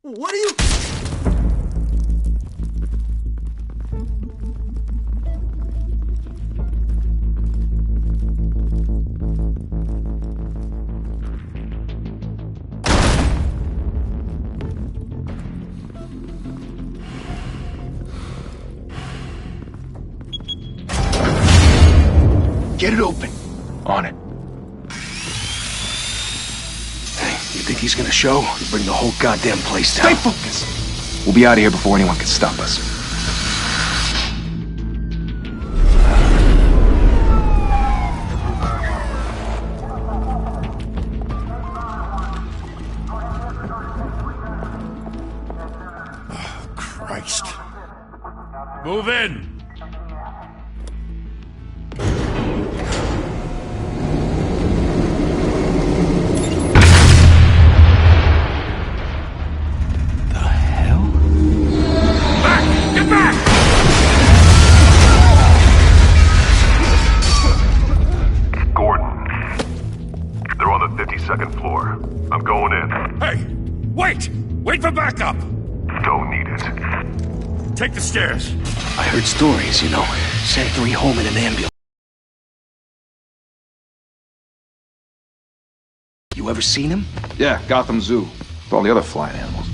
What are you... Get it open. On it. Hey, you think he's gonna show? He'll bring the whole goddamn place down. Stay focused! We'll be out of here before anyone can stop us. Oh, Christ. Move in! Second floor. I'm going in. Hey! Wait! Wait for backup! Don't need it. Take the stairs. I heard stories, you know. Sent 3 home in an ambulance. You ever seen him? Yeah, Gotham Zoo. With all the other flying animals.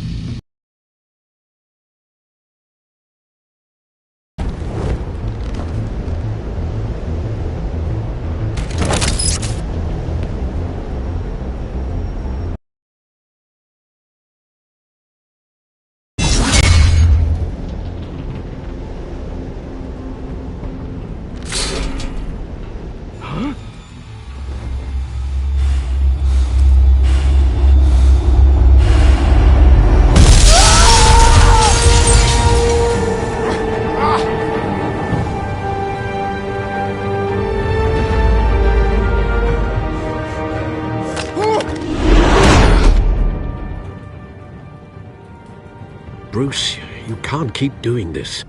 Bruce, you can't keep doing this.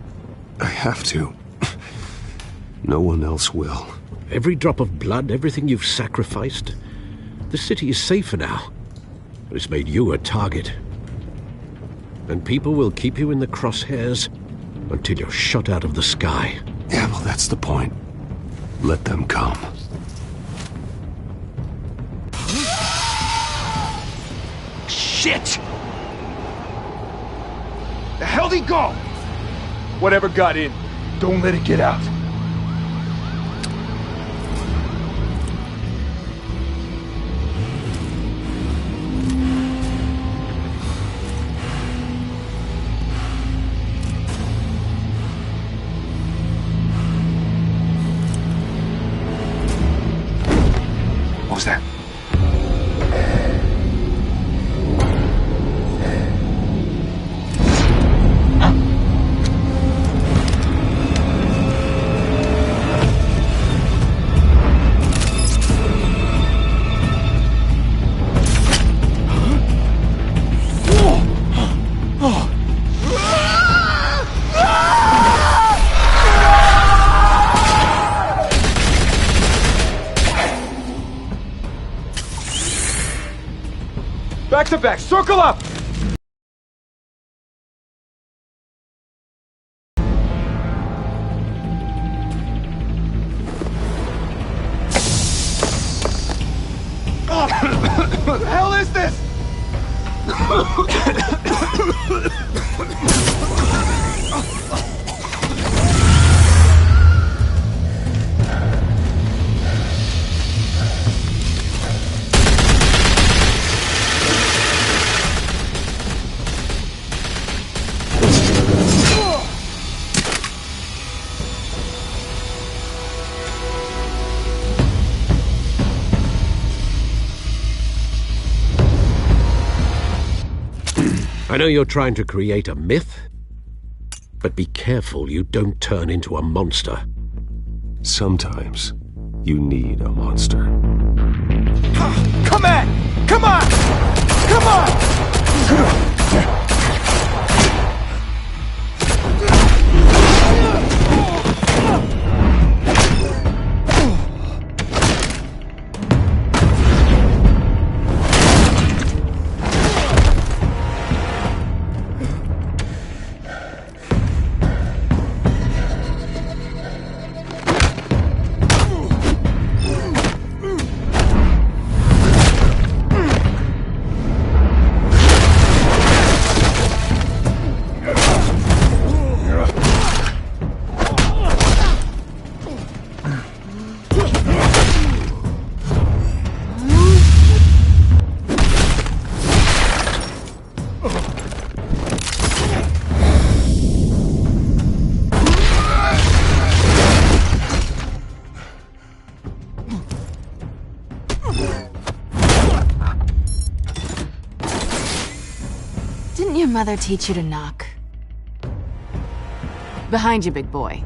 I have to. No one else will. Every drop of blood, everything you've sacrificed. The city is safer now. But it's made you a target. And people will keep you in the crosshairs until you're shot out of the sky. Yeah, well, that's the point. Let them come. Shit! The hell'd he go? Whatever got in, don't let it get out. What was that? Back to back, circle up! What the hell is this? I know you're trying to create a myth, but be careful you don't turn into a monster. Sometimes you need a monster. Come on! Come on! Come on! Didn't your mother teach you to knock? Behind you, big boy.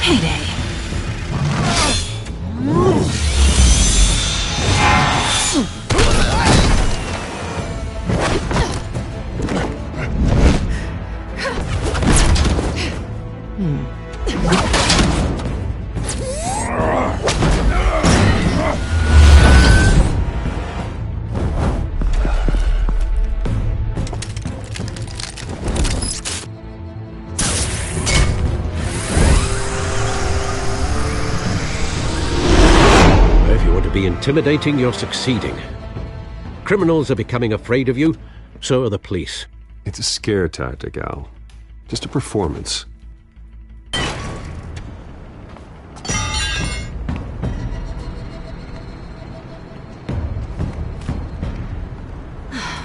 Heyday. If you want to be intimidating, you're succeeding. Criminals are becoming afraid of you, so are the police. It's a scare tactic, Al. Just a performance.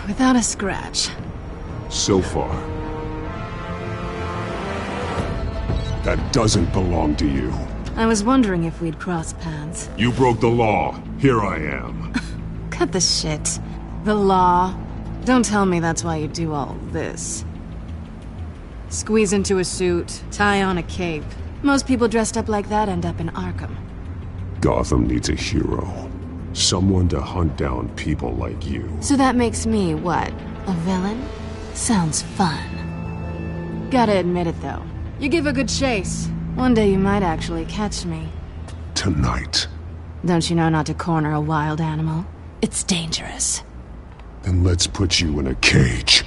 Without a scratch. So far. That doesn't belong to you. I was wondering if we'd cross paths. You broke the law. Here I am. Cut the shit. The law. Don't tell me that's why you do all this. Squeeze into a suit, tie on a cape. Most people dressed up like that end up in Arkham. Gotham needs a hero. Someone to hunt down people like you. So that makes me, what, a villain? Sounds fun. Gotta admit it, though. You give a good chase. One day you might actually catch me. Tonight. Don't you know not to corner a wild animal? It's dangerous. Then let's put you in a cage.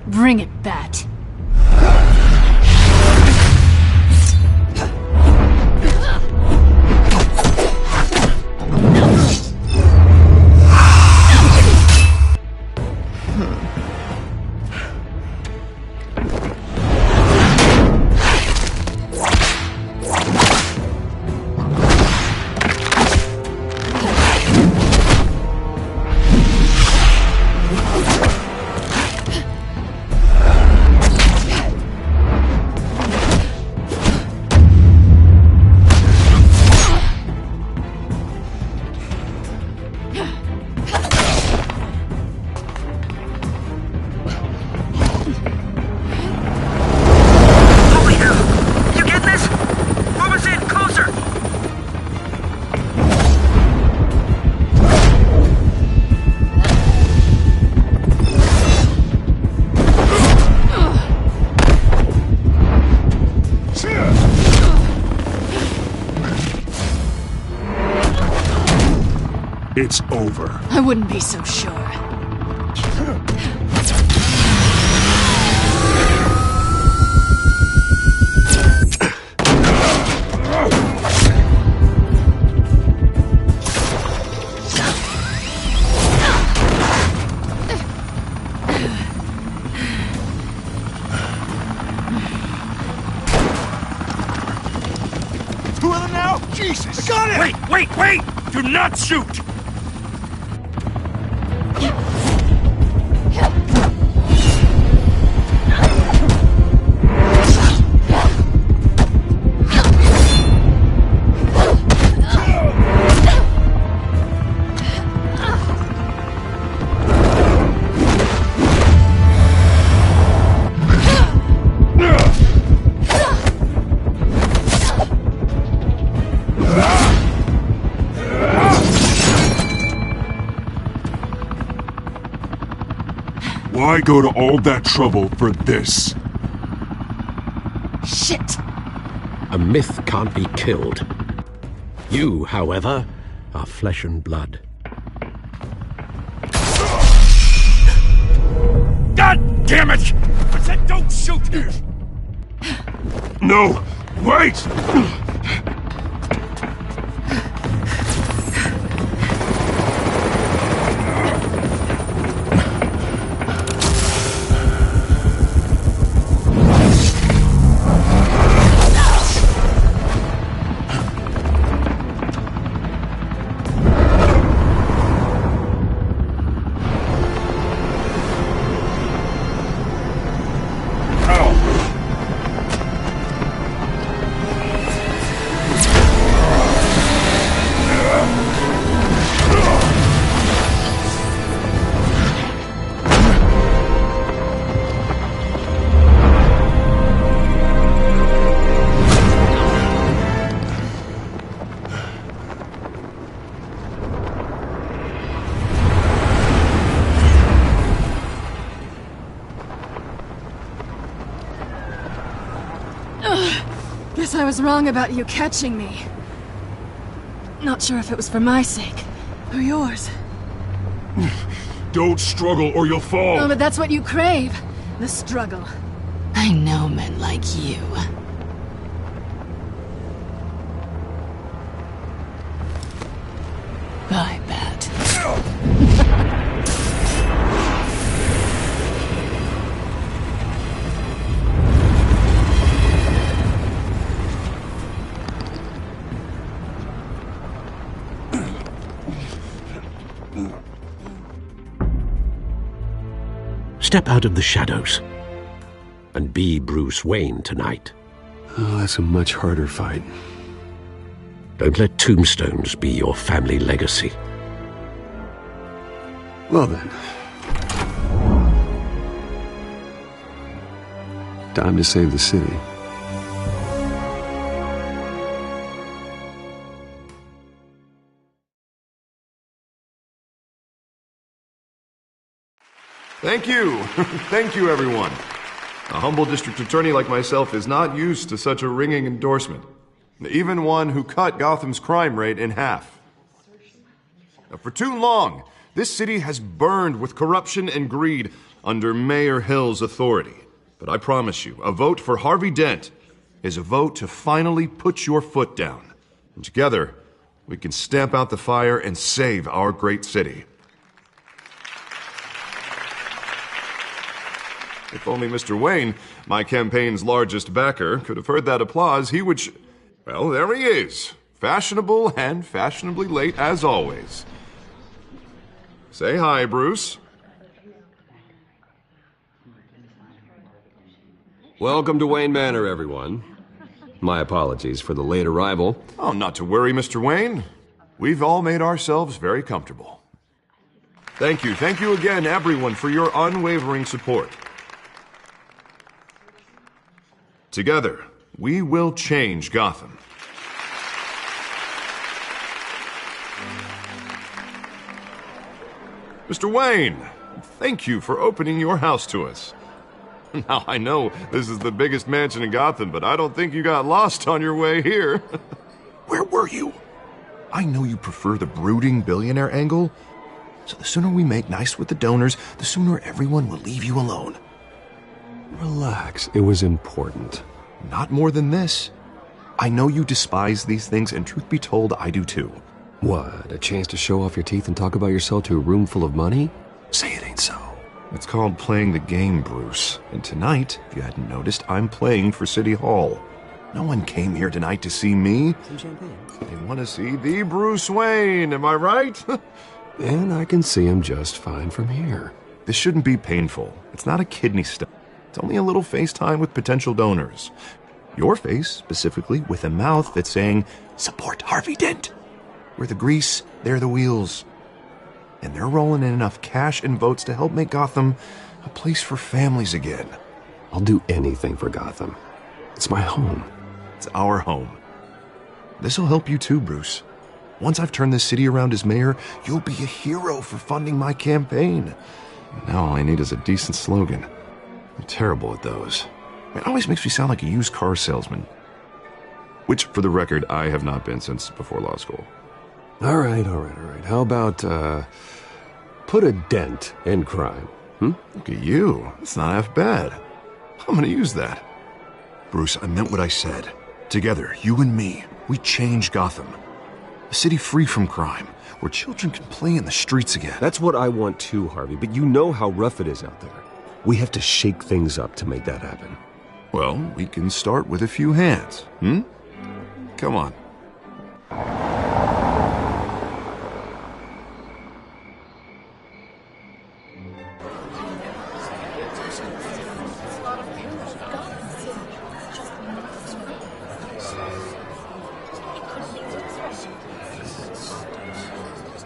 Bring it, Bat. It's over. I wouldn't be so sure. Two of them now? Jesus! I got it! Wait! Do not shoot! Why go to all that trouble for this? Shit! A myth can't be killed. You, however, are flesh and blood. God damn it! I said don't shoot! No! Wait! guess I was wrong about you catching me. Not sure if it was for my sake, or yours. Don't struggle or you'll fall! Oh, but that's what you crave. The struggle. I know men like you. I bet. Step out of the shadows and be Bruce Wayne tonight. Oh, that's a much harder fight. Don't let tombstones be your family legacy. Well then. Time to save the city. Thank you. Thank you, everyone. A humble district attorney like myself is not used to such a ringing endorsement. Even one who cut Gotham's crime rate in half. For too long, this city has burned with corruption and greed under Mayor Hill's authority. But I promise you, a vote for Harvey Dent is a vote to finally put your foot down. And together, we can stamp out the fire and save our great city. If only Mr. Wayne, my campaign's largest backer, could have heard that applause, he would well, there he is. Fashionable and fashionably late as always. Say hi, Bruce. Welcome to Wayne Manor, everyone. My apologies for the late arrival. Oh, not to worry, Mr. Wayne. We've all made ourselves very comfortable. Thank you again, everyone, for your unwavering support. Together, we will change Gotham. Mr. Wayne, thank you for opening your house to us. Now, I know this is the biggest mansion in Gotham, but I don't think you got lost on your way here. Where were you? I know you prefer the brooding billionaire angle, so the sooner we make nice with the donors, the sooner everyone will leave you alone. Relax, it was important. Not more than this. I know you despise these things, and truth be told, I do too. What, a chance to show off your teeth and talk about yourself to a room full of money? Say it ain't so. It's called playing the game, Bruce. And tonight, if you hadn't noticed, I'm playing for City Hall. No one came here tonight to see me. Some champagne. They want to see the Bruce Wayne, am I right? And I can see him just fine from here. This shouldn't be painful. It's not a kidney stone. It's only a little FaceTime with potential donors. Your face, specifically, with a mouth that's saying, support Harvey Dent. We're the grease, they're the wheels. And they're rolling in enough cash and votes to help make Gotham a place for families again. I'll do anything for Gotham. It's my home. It's our home. This'll help you too, Bruce. Once I've turned this city around as mayor, you'll be a hero for funding my campaign. Now all I need is a decent slogan. I'm terrible at those. It always makes me sound like a used car salesman. Which, for the record, I have not been since before law school. All right. How about, put a dent in crime, Look at you. That's not half bad. I'm gonna use that. Bruce, I meant what I said. Together, you and me, we change Gotham. A city free from crime, where children can play in the streets again. That's what I want too, Harvey, but you know how rough it is out there. We have to shake things up to make that happen. Well, we can start with a few hands, Come on.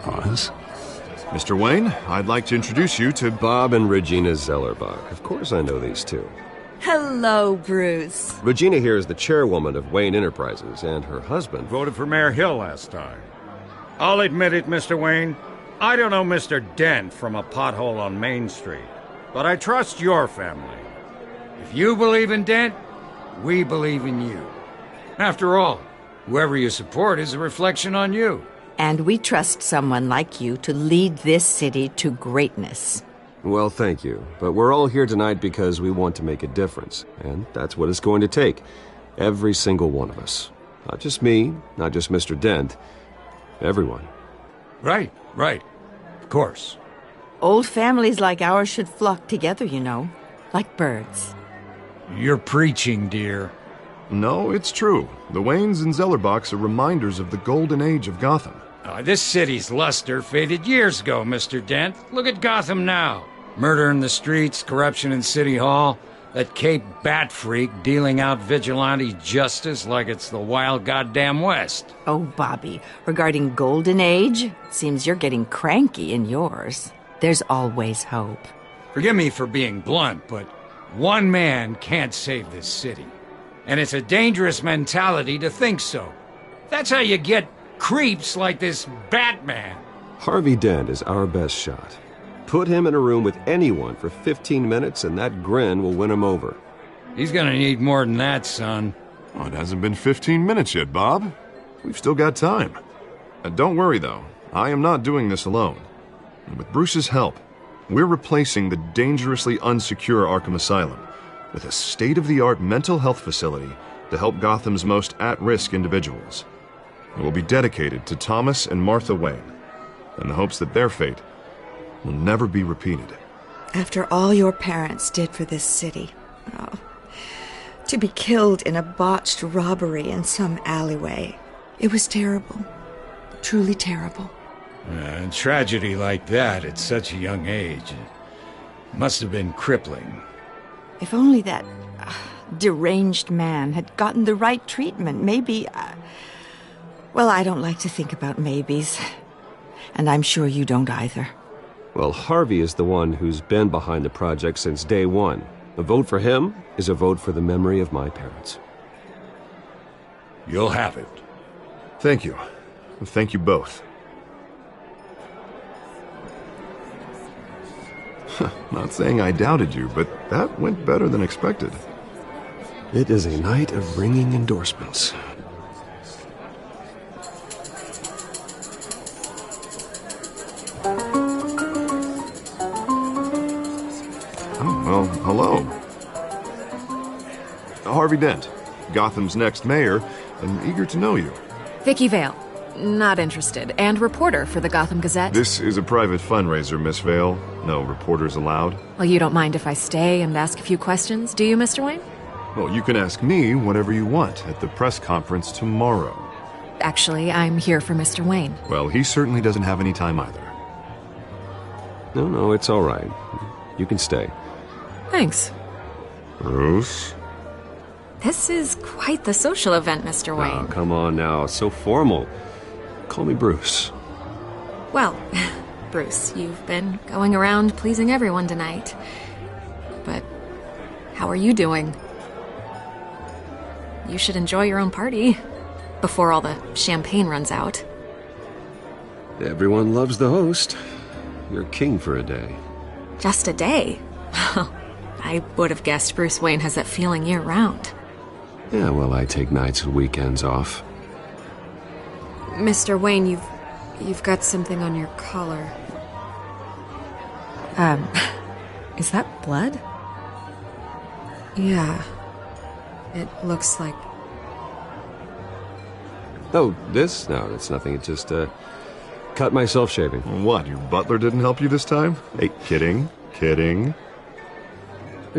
Pause. Mr. Wayne, I'd like to introduce you to Bob and Regina Zellerbach. Of course I know these two. Hello, Bruce. Regina here is the chairwoman of Wayne Enterprises, and her husband Voted for Mayor Hill last time. I'll admit it, Mr. Wayne. I don't know Mr. Dent from a pothole on Main Street, but I trust your family. If you believe in Dent, we believe in you. After all, whoever you support is a reflection on you. And we trust someone like you to lead this city to greatness. Well, thank you. But we're all here tonight because we want to make a difference. And that's what it's going to take. Every single one of us. Not just me, not just Mr. Dent. Everyone. Right. Of course. Old families like ours should flock together, you know. Like birds. You're preaching, dear. No, it's true. The Waynes and Zellerbachs are reminders of the golden age of Gotham. This city's luster faded years ago, Mr. Dent. Look at Gotham now. Murder in the streets, corruption in City Hall, that Cape Bat freak dealing out vigilante justice like it's the wild goddamn West. Oh, Bobby, regarding Golden Age, seems you're getting cranky in yours. There's always hope. Forgive me for being blunt, but one man can't save this city. And it's a dangerous mentality to think so. That's how you get creeps like this Batman. Harvey Dent is our best shot. Put him in a room with anyone for 15 minutes and that grin will win him over. He's gonna need more than that, son. Oh, it hasn't been 15 minutes yet, Bob. We've still got time. Don't worry, though. I am not doing this alone. And with Bruce's help, we're replacing the dangerously unsecure Arkham Asylum with a state-of-the-art mental health facility to help Gotham's most at-risk individuals. It will be dedicated to Thomas and Martha Wayne, in the hopes that their fate will never be repeated. After all your parents did for this city, to be killed in a botched robbery in some alleyway, it was terrible. Truly terrible. A tragedy like that at such a young age must have been crippling. If only that deranged man had gotten the right treatment, maybe... well, I don't like to think about maybes. And I'm sure you don't either. Well, Harvey is the one who's been behind the project since day one. A vote for him is a vote for the memory of my parents. You'll have it. Thank you. Thank you both. Not saying I doubted you, but that went better than expected. It is a night of ringing endorsements. Well, hello. Harvey Dent, Gotham's next mayor, and eager to know you. Vicky Vale. Not interested. And reporter for the Gotham Gazette. This is a private fundraiser, Miss Vale. No reporters allowed. Well, you don't mind if I stay and ask a few questions, do you, Mr. Wayne? Well, you can ask me whatever you want at the press conference tomorrow. Actually, I'm here for Mr. Wayne. Well, he certainly doesn't have any time either. No, it's all right. You can stay. Thanks. Bruce? This is quite the social event, Mr. Wayne. Oh, come on now. So formal. Call me Bruce. Well, Bruce, you've been going around pleasing everyone tonight. But how are you doing? You should enjoy your own party before all the champagne runs out. Everyone loves the host. You're king for a day. Just a day? I would have guessed Bruce Wayne has that feeling year-round. Yeah, well, I take nights and weekends off. Mr. Wayne, you've got something on your collar. Is that blood? Yeah. It looks like... Oh, this? No, it's nothing. It just, cut myself shaving. What, your butler didn't help you this time? Hey, kidding.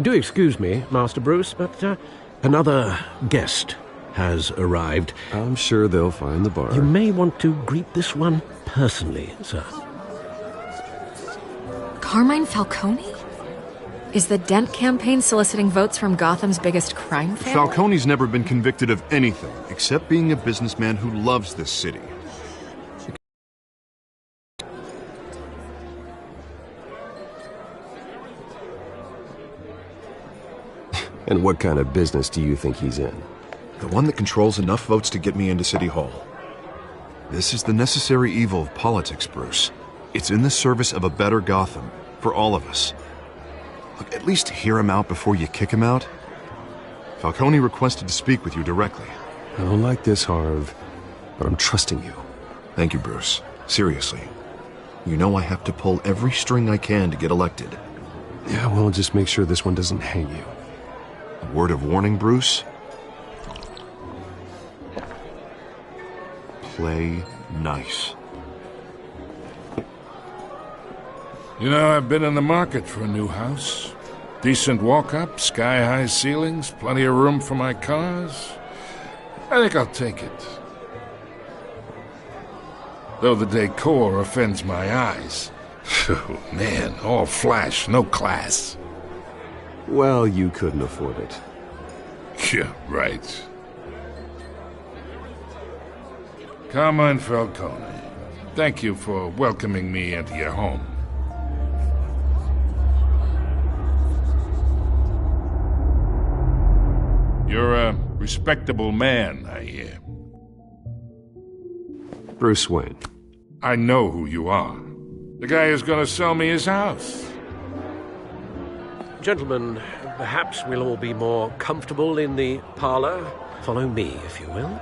Do excuse me, Master Bruce, but another guest has arrived. I'm sure they'll find the bar. You may want to greet this one personally, sir. Carmine Falcone? Is the Dent campaign soliciting votes from Gotham's biggest crime family? Falcone's never been convicted of anything except being a businessman who loves this city. And what kind of business do you think he's in? The one that controls enough votes to get me into City Hall. This is the necessary evil of politics, Bruce. It's in the service of a better Gotham, for all of us. Look, at least hear him out before you kick him out. Falcone requested to speak with you directly. I don't like this, Harv, but I'm trusting you. Thank you, Bruce. Seriously. You know I have to pull every string I can to get elected. Yeah, well, just make sure this one doesn't hang you. A word of warning, Bruce? Play nice. You know, I've been in the market for a new house. Decent walk-up, sky-high ceilings, plenty of room for my cars. I think I'll take it. Though the decor offends my eyes. Oh, man, all flash, no class. Well, you couldn't afford it. Yeah, right. Carmine Falcone, thank you for welcoming me into your home. You're a respectable man, I hear. Bruce Wayne. I know who you are. The guy who's going to sell me his house. Gentlemen, perhaps we'll all be more comfortable in the parlor. Follow me, if you will.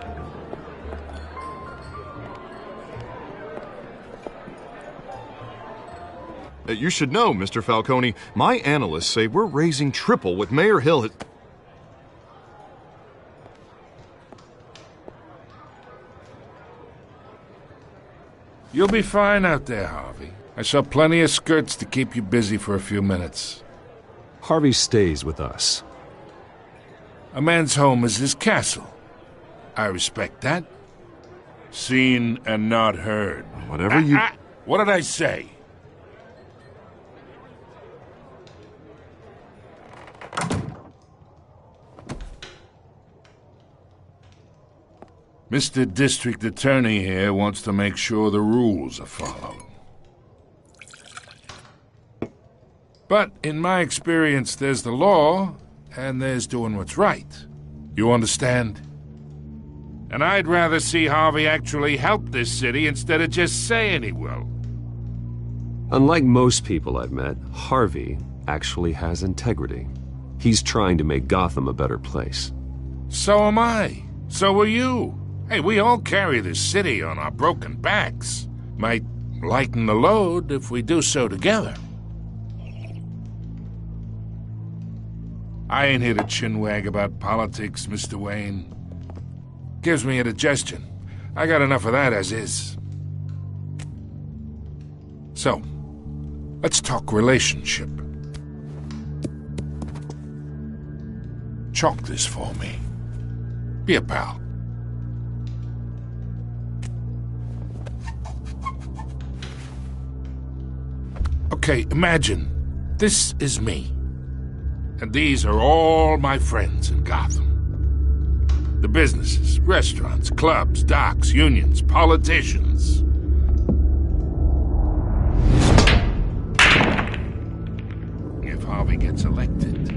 You should know, Mr. Falcone, my analysts say we're raising triple what Mayor Hill had... You'll be fine out there, Harvey. I saw plenty of skirts to keep you busy for a few minutes. Harvey stays with us. A man's home is his castle. I respect that. Seen and not heard. Whatever you... What did I say? Mr. District Attorney here wants to make sure the rules are followed. But in my experience, there's the law, and there's doing what's right. You understand? And I'd rather see Harvey actually help this city instead of just saying he will. Unlike most people I've met, Harvey actually has integrity. He's trying to make Gotham a better place. So am I. So are you. Hey, we all carry this city on our broken backs. Might lighten the load if we do so together. I ain't here to chinwag about politics, Mr. Wayne. Gives me indigestion. I got enough of that as is. So, let's talk relationship. Chalk this for me. Be a pal. Okay, imagine this is me. And these are all my friends in Gotham. The businesses, restaurants, clubs, docks, unions, politicians. If Harvey gets elected.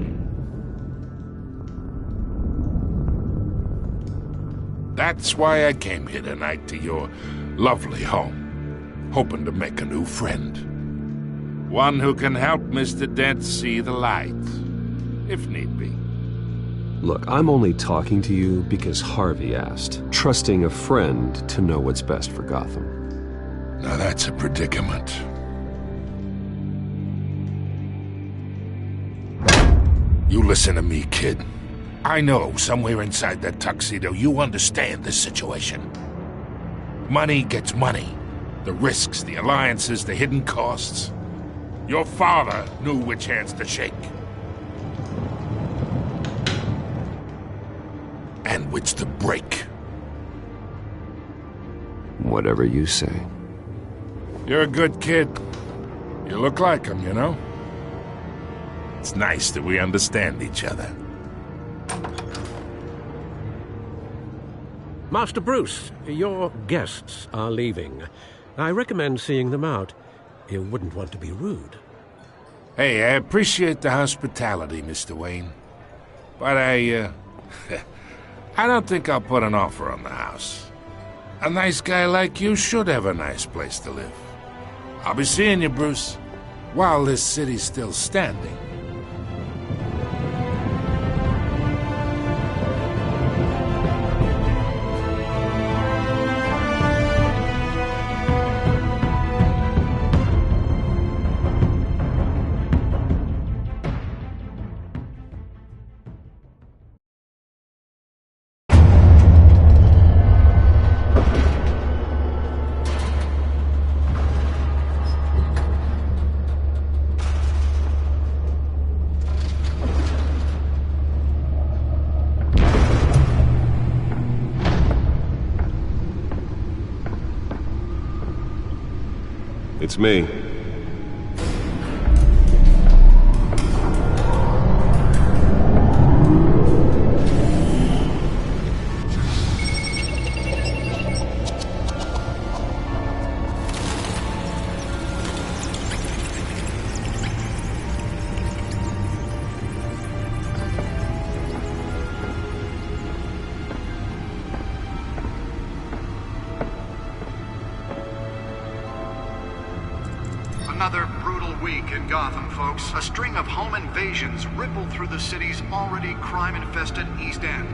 That's why I came here tonight to your lovely home, hoping to make a new friend. One who can help Mr. Dent see the light, if need be. Look, I'm only talking to you because Harvey asked, trusting a friend to know what's best for Gotham. Now that's a predicament. You listen to me, kid. I know somewhere inside that tuxedo you understand this situation. Money gets money. The risks, the alliances, the hidden costs. Your father knew which hands to shake. And which to break. Whatever you say. You're a good kid. You look like him, you know? It's nice that we understand each other. Master Bruce, your guests are leaving. I recommend seeing them out. You wouldn't want to be rude. Hey, I appreciate the hospitality, Mr. Wayne. But I don't think I'll put an offer on the house. A nice guy like you should have a nice place to live. I'll be seeing you, Bruce, while this city's still standing. It's me. Another brutal week in Gotham, folks. A string of home invasions rippled through the city's already crime-infested East End.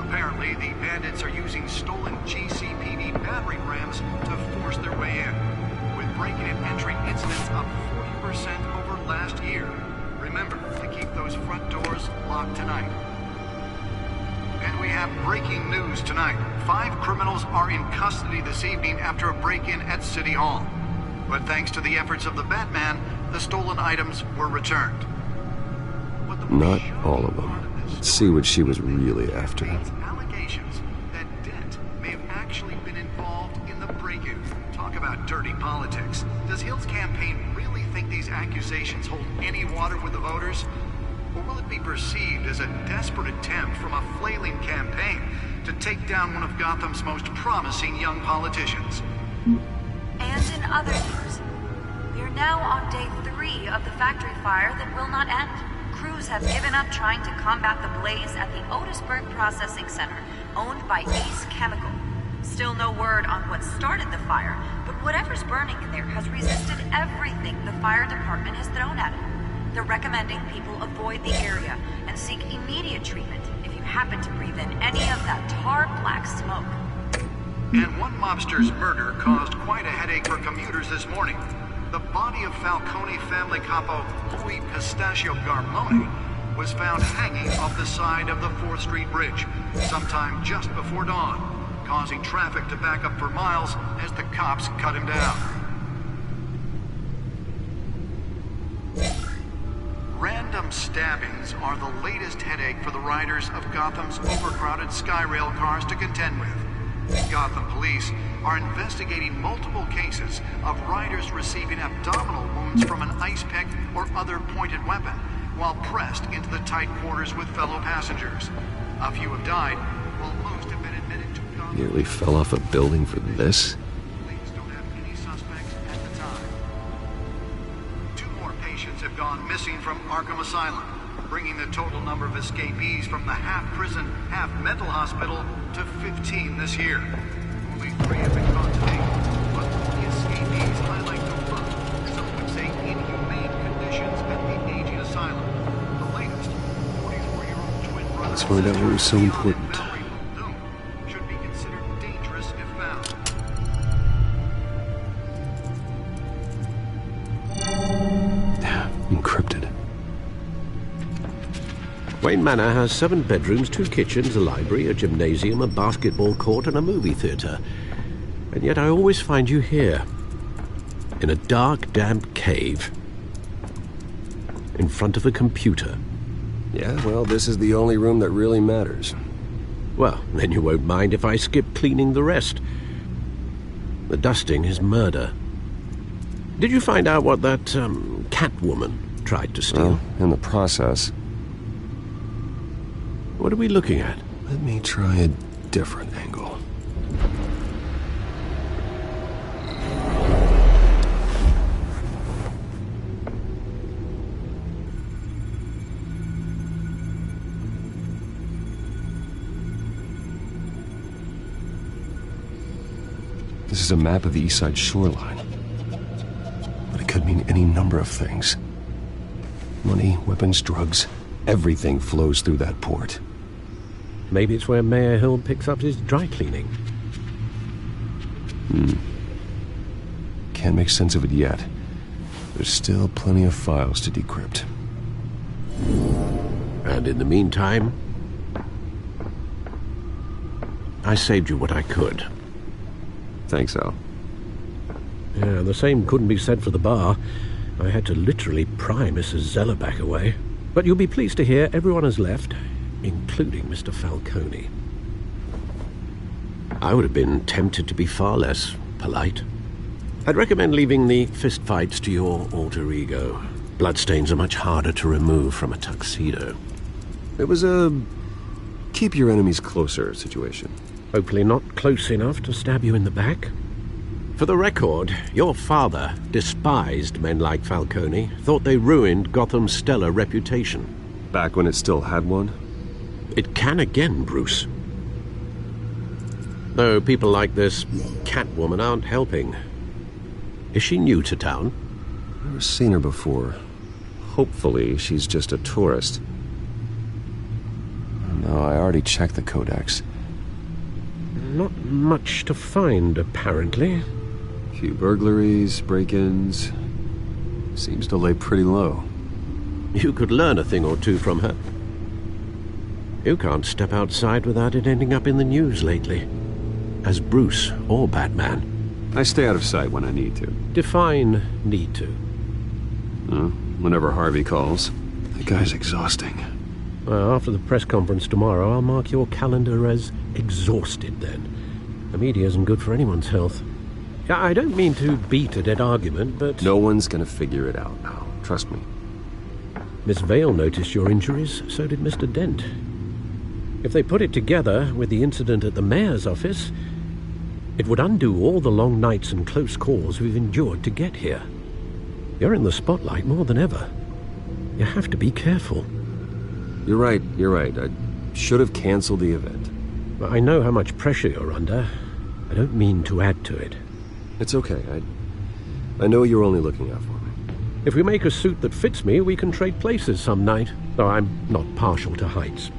Apparently, the bandits are using stolen GCPD battering rams to force their way in, with breaking and entering incidents up 40% over last year. Remember to keep those front doors locked tonight. And we have breaking news tonight. 5 criminals are in custody this evening after a break-in at City Hall. But thanks to the efforts of the Batman, the stolen items were returned. Not all of them. Let's see what she was really after. Allegations that Dent may have actually been involved in the break-in. Talk about dirty politics. Does Hill's campaign really think these accusations hold any water with the voters? Or will it be perceived as a desperate attempt from a flailing campaign to take down one of Gotham's most promising young politicians? And in other news, we are now on day 3 of the factory fire that will not end. Crews have given up trying to combat the blaze at the Otisburg Processing Center, owned by Ace Chemical. Still no word on what started the fire, but whatever's burning in there has resisted everything the fire department has thrown at it. They're recommending people avoid the area and seek immediate treatment if you happen to breathe in any of that tar black smoke. And one mobster's murder caused quite a headache for commuters this morning. The body of Falcone family capo Louis Pistachio Garmone was found hanging off the side of the 4th Street Bridge sometime just before dawn, causing traffic to back up for miles as the cops cut him down. Random stabbings are the latest headache for the riders of Gotham's overcrowded Skyrail cars to contend with. Gotham police are investigating multiple cases of riders receiving abdominal wounds from an ice pick or other pointed weapon while pressed into the tight quarters with fellow passengers. A few have died, while most have been admitted to Gotham. Nearly fell off a building for this? Police don't have any suspects at the time. 2 more patients have gone missing from Arkham Asylum, bringing the total number of escapees from the half-prison, half-mental hospital to 15 this year. Only 3 have been caught to date, but the escapees highlight the rough, some would say inhumane conditions at the aging asylum. The latest, 44-year-old twin brother... Let's find out what was so important. ...should be considered dangerous if found. Encrypted. Wayne Manor has 7 bedrooms, 2 kitchens, a library, a gymnasium, a basketball court, and a movie theatre. And yet I always find you here, in a dark, damp cave, in front of a computer. Yeah, well, this is the only room that really matters. Well, then you won't mind if I skip cleaning the rest. The dusting is murder. Did you find out what that, Catwoman tried to steal? Well, in the process. What are we looking at? Let me try a different angle. This is a map of the East Side shoreline. But it could mean any number of things. Money, weapons, drugs, everything flows through that port. Maybe it's where Mayor Hill picks up his dry cleaning. Can't make sense of it yet. There's still plenty of files to decrypt. And in the meantime, I saved you what I could. Thanks, Al. Yeah, the same couldn't be said for the bar. I had to literally pry Mrs. Zeller back away. But you'll be pleased to hear everyone has left, including Mr. Falcone. I would have been tempted to be far less polite. I'd recommend leaving the fistfights to your alter ego. Bloodstains are much harder to remove from a tuxedo. It was a keep your enemies closer situation. Hopefully not close enough to stab you in the back. For the record, your father despised men like Falcone, thought they ruined Gotham's stellar reputation. Back when it still had one? It can again, Bruce. Though people like this Catwoman aren't helping. Is she new to town? Never seen her before. Hopefully she's just a tourist. No, I already checked the codex. Not much to find, apparently. Few burglaries, break-ins. Seems to lay pretty low. You could learn a thing or two from her. You can't step outside without it ending up in the news lately. As Bruce or Batman. I stay out of sight when I need to. Define need to. Whenever Harvey calls. That guy's exhausting. Well, after the press conference tomorrow, I'll mark your calendar as exhausted then. The media isn't good for anyone's health. I don't mean to beat a dead argument, but... No one's gonna figure it out now. Trust me. Miss Vale noticed your injuries, so did Mr. Dent. If they put it together with the incident at the mayor's office, it would undo all the long nights and close calls we've endured to get here. You're in the spotlight more than ever. You have to be careful. You're right. I should have canceled the event. I know how much pressure you're under. I don't mean to add to it. It's okay. I know you're only looking out for me. If we make a suit that fits me, we can trade places some night, though I'm not partial to heights.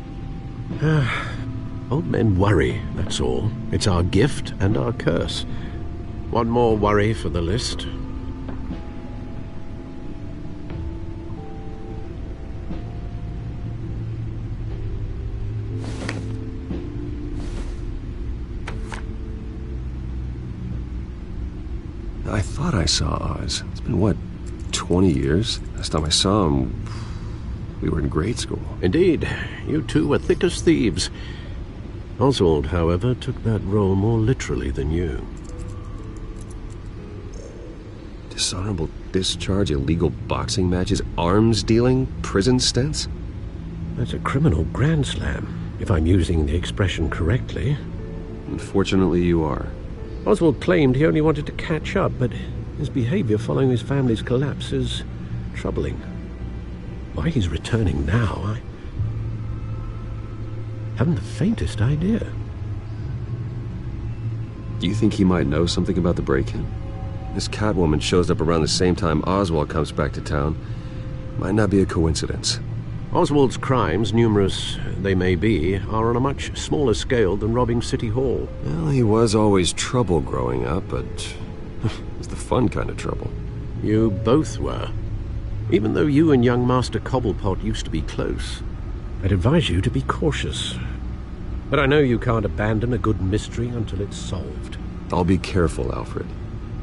Old men worry, that's all. It's our gift and our curse. One more worry for the list. I thought I saw Oz. It's been, what, 20 years? Last time I saw him, we were in grade school. Indeed. You two were thick as thieves. Oswald, however, took that role more literally than you. Dishonorable discharge, illegal boxing matches, arms dealing, prison stints? That's a criminal grand slam, if I'm using the expression correctly. Unfortunately, you are. Oswald claimed he only wanted to catch up, but his behavior following his family's collapse is troubling. Why he's returning now, I haven't the faintest idea. Do you think he might know something about the break-in? This Catwoman shows up around the same time Oswald comes back to town. Might not be a coincidence. Oswald's crimes, numerous they may be, are on a much smaller scale than robbing City Hall. Well, he was always trouble growing up, but it was the fun kind of trouble. You both were. Even though you and young Master Cobblepot used to be close, I'd advise you to be cautious. But I know you can't abandon a good mystery until it's solved. I'll be careful, Alfred.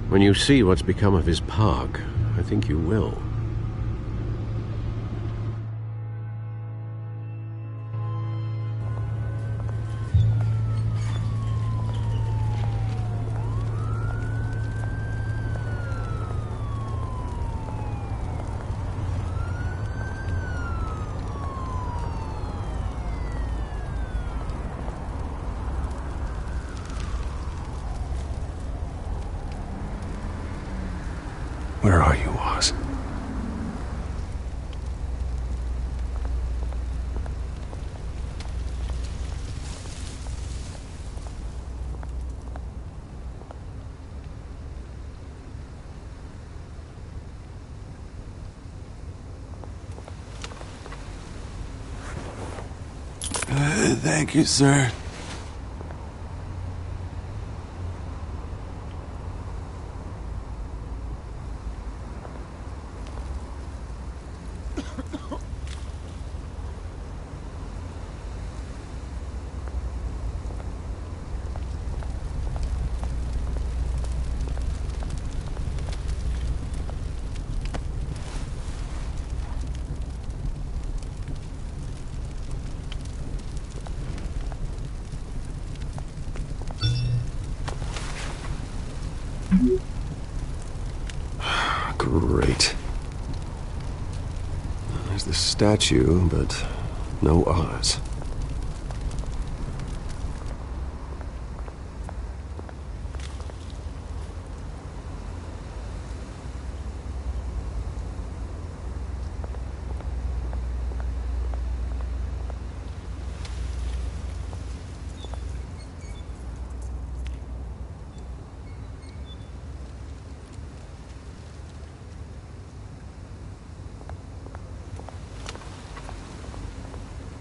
When you see what's become of his park, I think you will. Where are you, Oz? Thank you, sir. Great. There's the statue, but no Oz.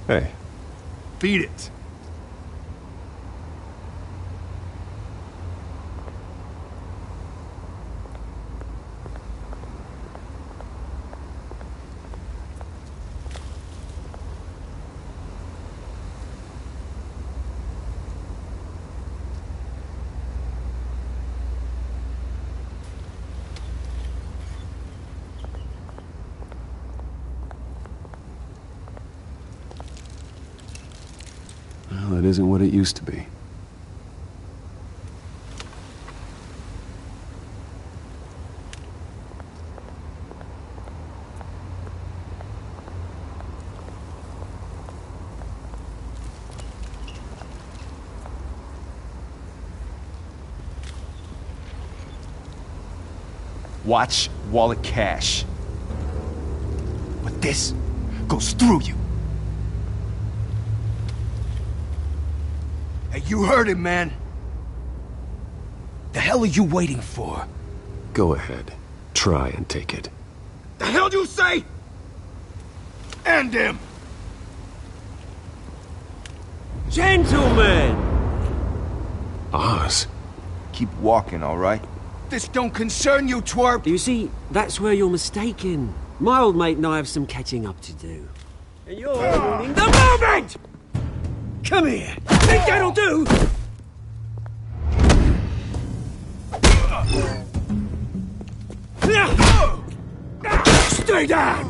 Hey. Beat it. Well, it isn't what it used to be. Watch wallet cash. But this goes through you. Hey, you heard it, man. The hell are you waiting for? Go ahead. Try and take it. The hell do you say? End him! Gentlemen! Oz. Keep walking, all right? This don't concern you, twerp! You see, that's where you're mistaken. My old mate and I have some catching up to do. And you're ruining the moment! Come here! Think that'll do? Stay down!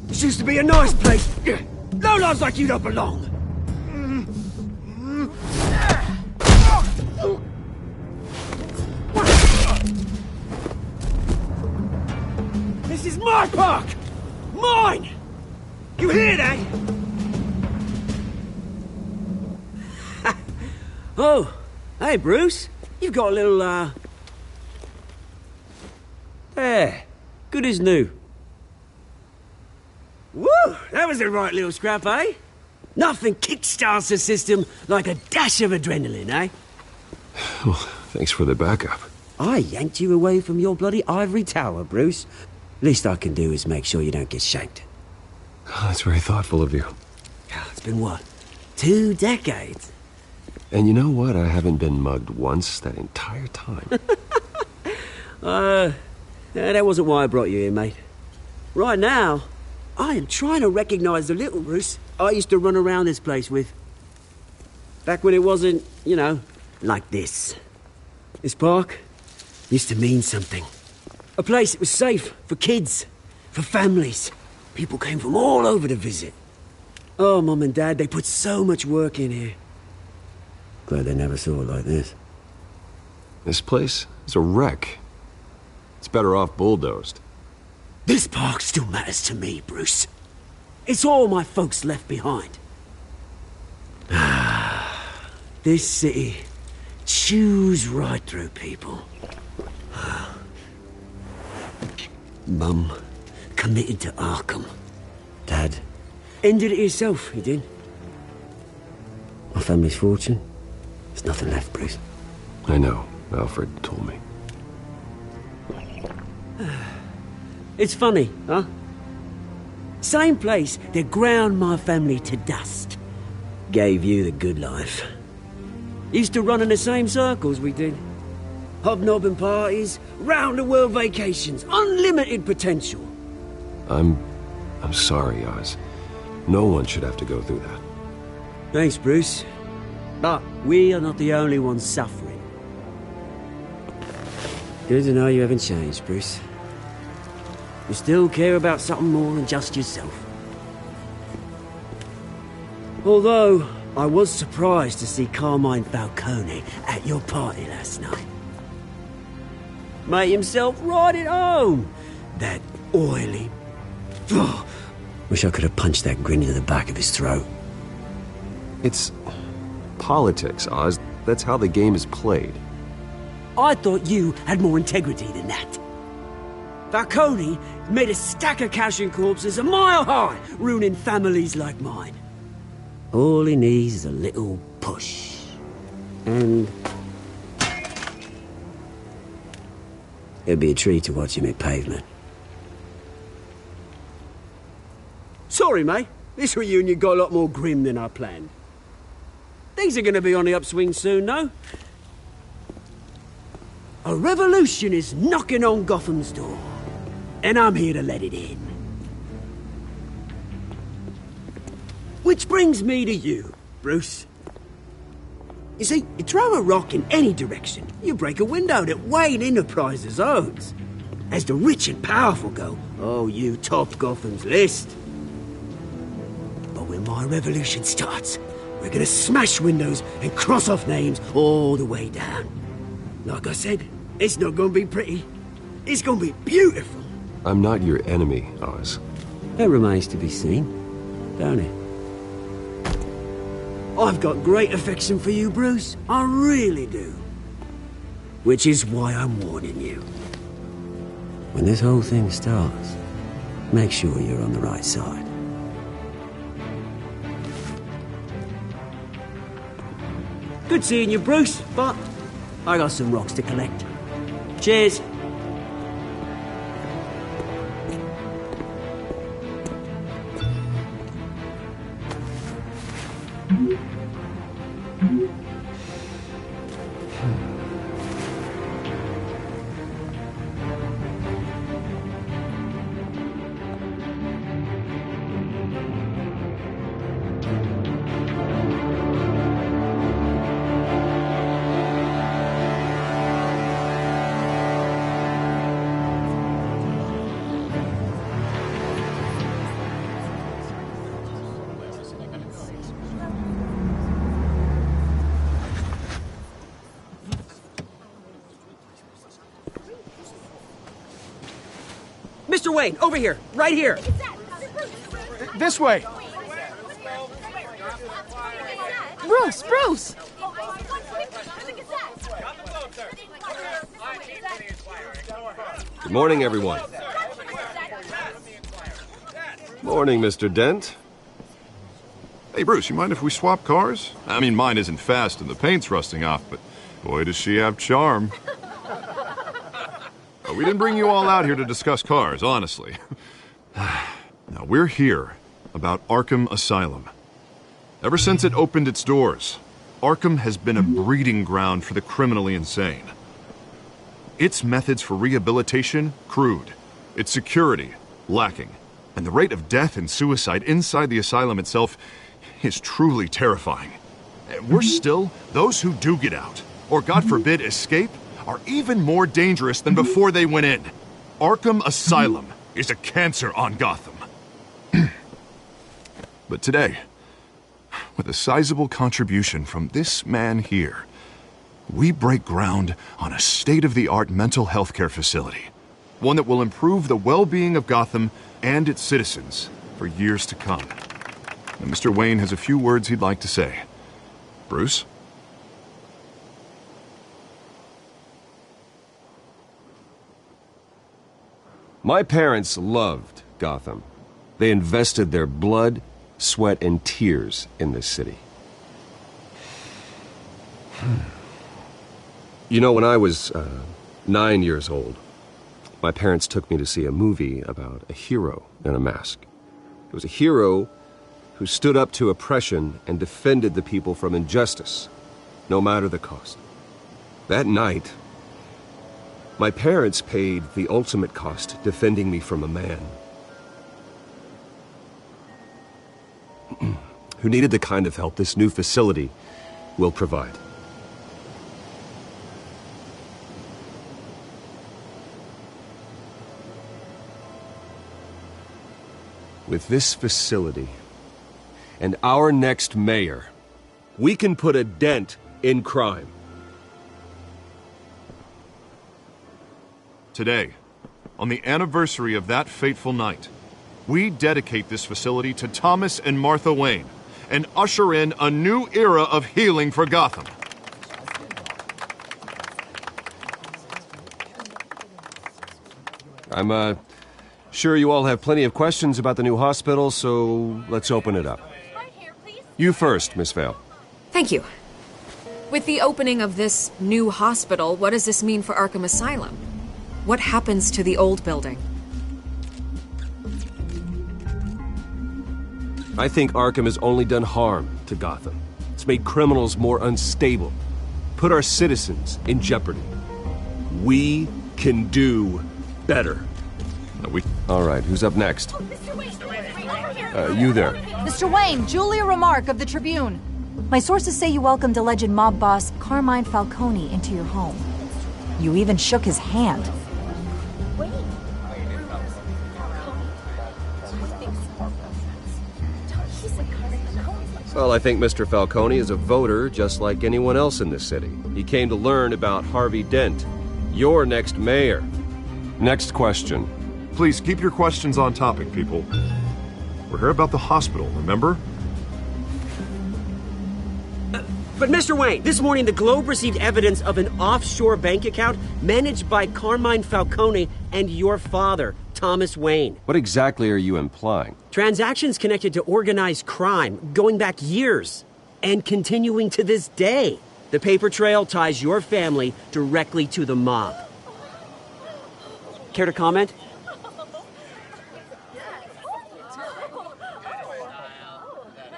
This used to be a nice place. No lives like you don't belong. This is my park! Mine! You hear that? Oh, hey Bruce. You've got a little, There. Good as new. Woo! That was a right little scrap, eh? Nothing kickstarts the system like a dash of adrenaline, eh? Well, thanks for the backup. I yanked you away from your bloody ivory tower, Bruce. Least I can do is make sure you don't get shanked. Oh, that's very thoughtful of you. It's been what? 2 decades? And you know what? I haven't been mugged once that entire time. That wasn't why I brought you here, mate. Right now, I am trying to recognize the little Bruce I used to run around this place with. Back when it wasn't, you know, like this. This park used to mean something. A place that was safe for kids, for families. People came from all over to visit. Oh, Mum and Dad, they put so much work in here. Glad they never saw it like this. This place is a wreck. It's better off bulldozed. This park still matters to me, Bruce. It's all my folks left behind. This city chews right through people. Mum committed to Arkham. Dad ended it himself, he did. My family's fortune, there's nothing left, Bruce. I know. Alfred told me. It's funny, huh? Same place that ground my family to dust. Gave you the good life. Used to run in the same circles we did. Hobnobbing parties, round-the-world vacations, unlimited potential. I'm sorry, Oz. No one should have to go through that. Thanks, Bruce. But we are not the only ones suffering. Good to know you haven't changed, Bruce. You still care about something more than just yourself. Although, I was surprised to see Carmine Falcone at your party last night. Made himself right at home. That oily... Oh, wish I could have punched that grin into the back of his throat. It's politics, Oz. That's how the game is played. I thought you had more integrity than that. Falcone made a stack of cashing corpses a mile high, ruining families like mine. All he needs is a little push. And... it'd be a treat to watch him hit pavement. Sorry, mate. This reunion got a lot more grim than I planned. Things are going to be on the upswing soon, though. A revolution is knocking on Gotham's door. And I'm here to let it in. Which brings me to you, Bruce. You see, you throw a rock in any direction, you break a window that Wayne Enterprises owns. As the rich and powerful go, oh, you top Gotham's list. But when my revolution starts, we're gonna smash windows and cross off names all the way down. Like I said, it's not gonna be pretty. It's gonna be beautiful. I'm not your enemy, Oz. That remains to be seen, don't it? I've got great affection for you, Bruce. I really do. Which is why I'm warning you. When this whole thing starts, make sure you're on the right side. Good seeing you, Bruce, but I got some rocks to collect. Cheers. Mr. Wayne, over here, right here. This way. Bruce! Good morning, everyone. Morning, Mr. Dent. Hey, Bruce, you mind if we swap cars? I mean, mine isn't fast and the paint's rusting off, but boy, does she have charm. We didn't bring you all out here to discuss cars, honestly. Now, we're here about Arkham Asylum. Ever since it opened its doors, Arkham has been a breeding ground for the criminally insane. Its methods for rehabilitation, crude. Its security, lacking. And the rate of death and suicide inside the asylum itself is truly terrifying. Worse still, those who do get out, or God forbid escape, are even more dangerous than before they went in. Arkham Asylum is a cancer on Gotham. But today, with a sizable contribution from this man here, we break ground on a state-of-the-art mental health care facility. One that will improve the well-being of Gotham and its citizens for years to come. And Mr. Wayne has a few words he'd like to say. Bruce? My parents loved Gotham. They invested their blood, sweat, and tears in this city. You know, when I was 9 years old, my parents took me to see a movie about a hero in a mask. It was a hero who stood up to oppression and defended the people from injustice, no matter the cost. That night, my parents paid the ultimate cost defending me from a man who needed the kind of help this new facility will provide. With this facility, and our next mayor, we can put a dent in crime. Today, on the anniversary of that fateful night, we dedicate this facility to Thomas and Martha Wayne and usher in a new era of healing for Gotham. I'm, sure you all have plenty of questions about the new hospital, so let's open it up. You first, Miss Vale. Thank you. With the opening of this new hospital, what does this mean for Arkham Asylum? What happens to the old building? I think Arkham has only done harm to Gotham. It's made criminals more unstable, put our citizens in jeopardy. We can do better. All right, who's up next? You there. Mr. Wayne, Julia Remark of the Tribune. My sources say you welcomed alleged mob boss Carmine Falcone into your home. You even shook his hand. Well, I think Mr. Falcone is a voter just like anyone else in this city. He came to learn about Harvey Dent, your next mayor. Next question. Please keep your questions on topic, people. We're here about the hospital, remember? But Mr. Wayne, this morning the Globe received evidence of an offshore bank account managed by Carmine Falcone and your father, Thomas Wayne. What exactly are you implying? Transactions connected to organized crime going back years and continuing to this day. The paper trail ties your family directly to the mob. Care to comment?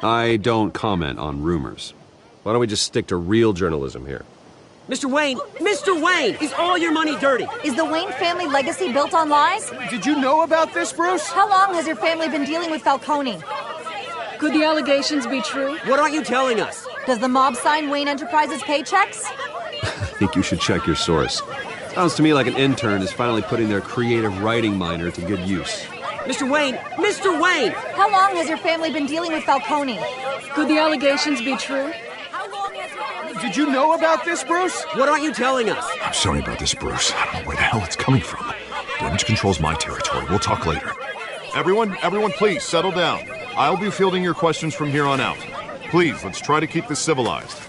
I don't comment on rumors. Why don't we just stick to real journalism here? Mr. Wayne, is all your money dirty? Is the Wayne family legacy built on lies? Did you know about this, Bruce? How long has your family been dealing with Falcone? Could the allegations be true? What aren't you telling us? Does the mob sign Wayne Enterprises paychecks? I think you should check your source. Sounds to me like an intern is finally putting their creative writing minor to good use. Mr. Wayne! How long has your family been dealing with Falcone? Could the allegations be true? Did you know about this, Bruce? What aren't you telling us? I'm sorry about this, Bruce. I don't know where the hell it's coming from. Damage control's my territory. We'll talk later. Everyone, please, settle down. I'll be fielding your questions from here on out. Please, let's try to keep this civilized.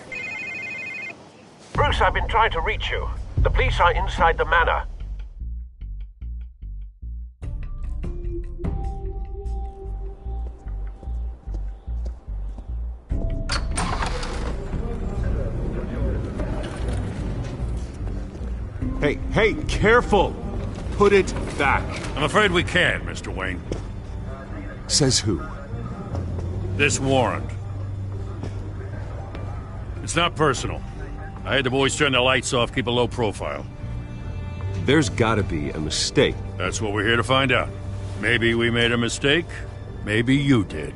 Bruce, I've been trying to reach you. The police are inside the manor. Hey, careful! Put it back. I'm afraid we can't, Mr. Wayne. Says who? This warrant. It's not personal. I had the boys turn the lights off, keep a low profile. There's gotta be a mistake. That's what we're here to find out. Maybe we made a mistake. Maybe you did.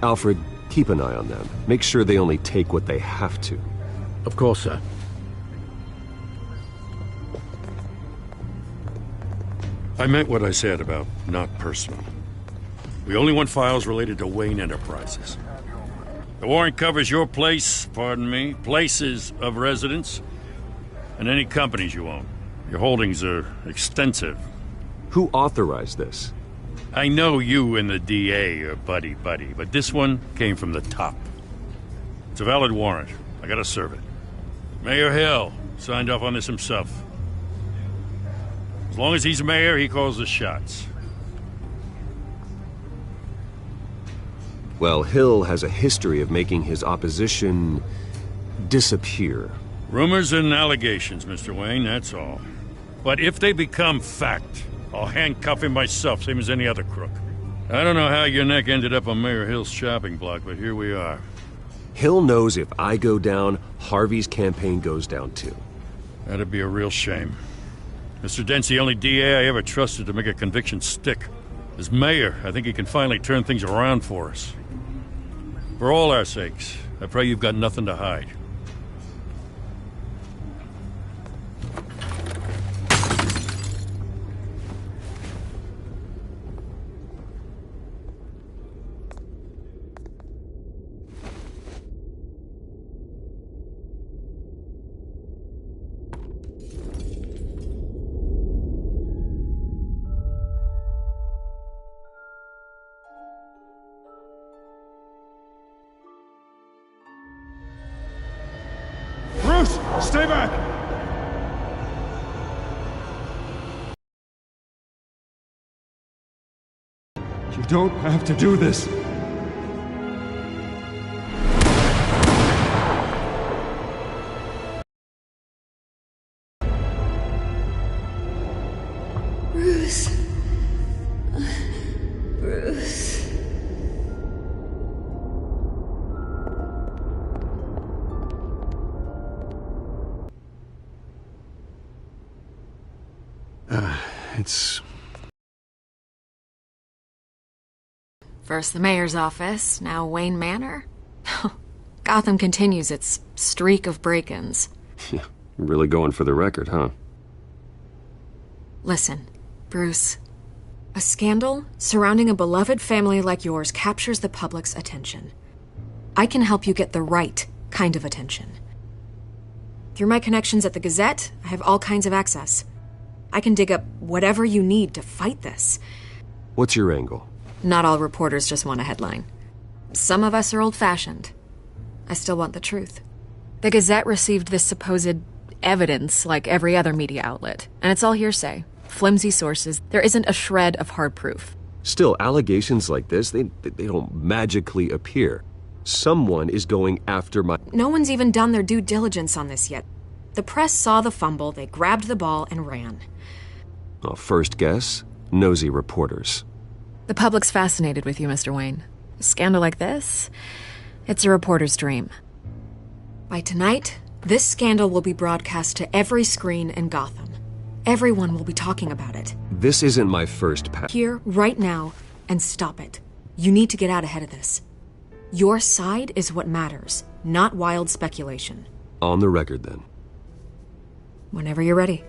Alfred, keep an eye on them. Make sure they only take what they have to. Of course, sir. I meant what I said about not personal. We only want files related to Wayne Enterprises. The warrant covers your place, places of residence, and any companies you own. Your holdings are extensive. Who authorized this? I know you and the DA are buddy-buddy, but this one came from the top. It's a valid warrant. I gotta serve it. Mayor Hill signed off on this himself. As long as he's mayor, he calls the shots. Well, Hill has a history of making his opposition disappear. Rumors and allegations, Mr. Wayne, that's all. But if they become fact, I'll handcuff him myself, same as any other crook. I don't know how your neck ended up on Mayor Hill's shopping block, but here we are. Hill knows if I go down, Harvey's campaign goes down too. That'd be a real shame. Mr. Dent's the only DA I ever trusted to make a conviction stick. As mayor, I think he can finally turn things around for us. For all our sakes, I pray you've got nothing to hide. Stay back! You don't have to do this. Bruce. Bruce. It's... First the mayor's office, now Wayne Manor. Gotham continues its streak of break-ins. Really going for the record, huh? Listen, Bruce. A scandal surrounding a beloved family like yours captures the public's attention. I can help you get the right kind of attention. Through my connections at the Gazette, I have all kinds of access. I can dig up whatever you need to fight this. What's your angle? Not all reporters just want a headline. Some of us are old-fashioned. I still want the truth. The Gazette received this supposed evidence like every other media outlet, and it's all hearsay. Flimsy sources. There isn't a shred of hard proof. Still, allegations like this, they don't magically appear. Someone is going after my... No one's even done their due diligence on this yet. The press saw the fumble, they grabbed the ball and ran. Well, first guess, nosy reporters. The public's fascinated with you, Mr. Wayne. A scandal like this, it's a reporter's dream. By tonight, this scandal will be broadcast to every screen in Gotham. Everyone will be talking about it. This isn't my first Here, right now, and stop it. You need to get out ahead of this. Your side is what matters, not wild speculation. On the record, then. Whenever you're ready.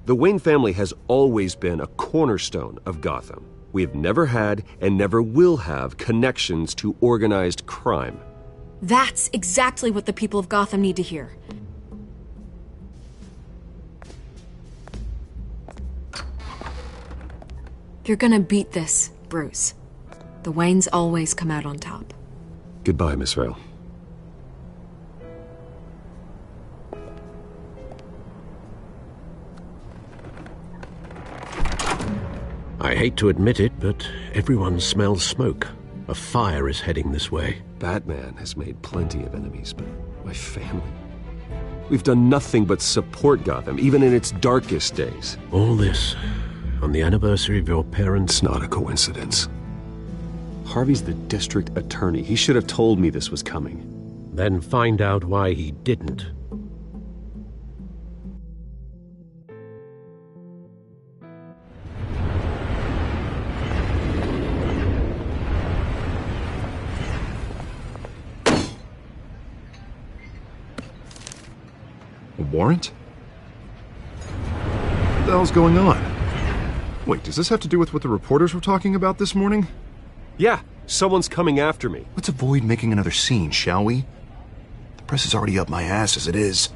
The Wayne family has always been a cornerstone of Gotham. We have never had and never will have connections to organized crime. That's exactly what the people of Gotham need to hear. You're gonna beat this, Bruce. The Waynes always come out on top. Goodbye, Miss Vale. I hate to admit it, but everyone smells smoke. A fire is heading this way. Batman has made plenty of enemies, but my family... We've done nothing but support Gotham, even in its darkest days. All this on the anniversary of your parents'... It's not a coincidence. Harvey's the district attorney. He should have told me this was coming. Then find out why he didn't. A warrant? What the hell's going on? Wait, does this have to do with what the reporters were talking about this morning? Yeah, someone's coming after me. Let's avoid making another scene, shall we? The press is already up my ass as it is.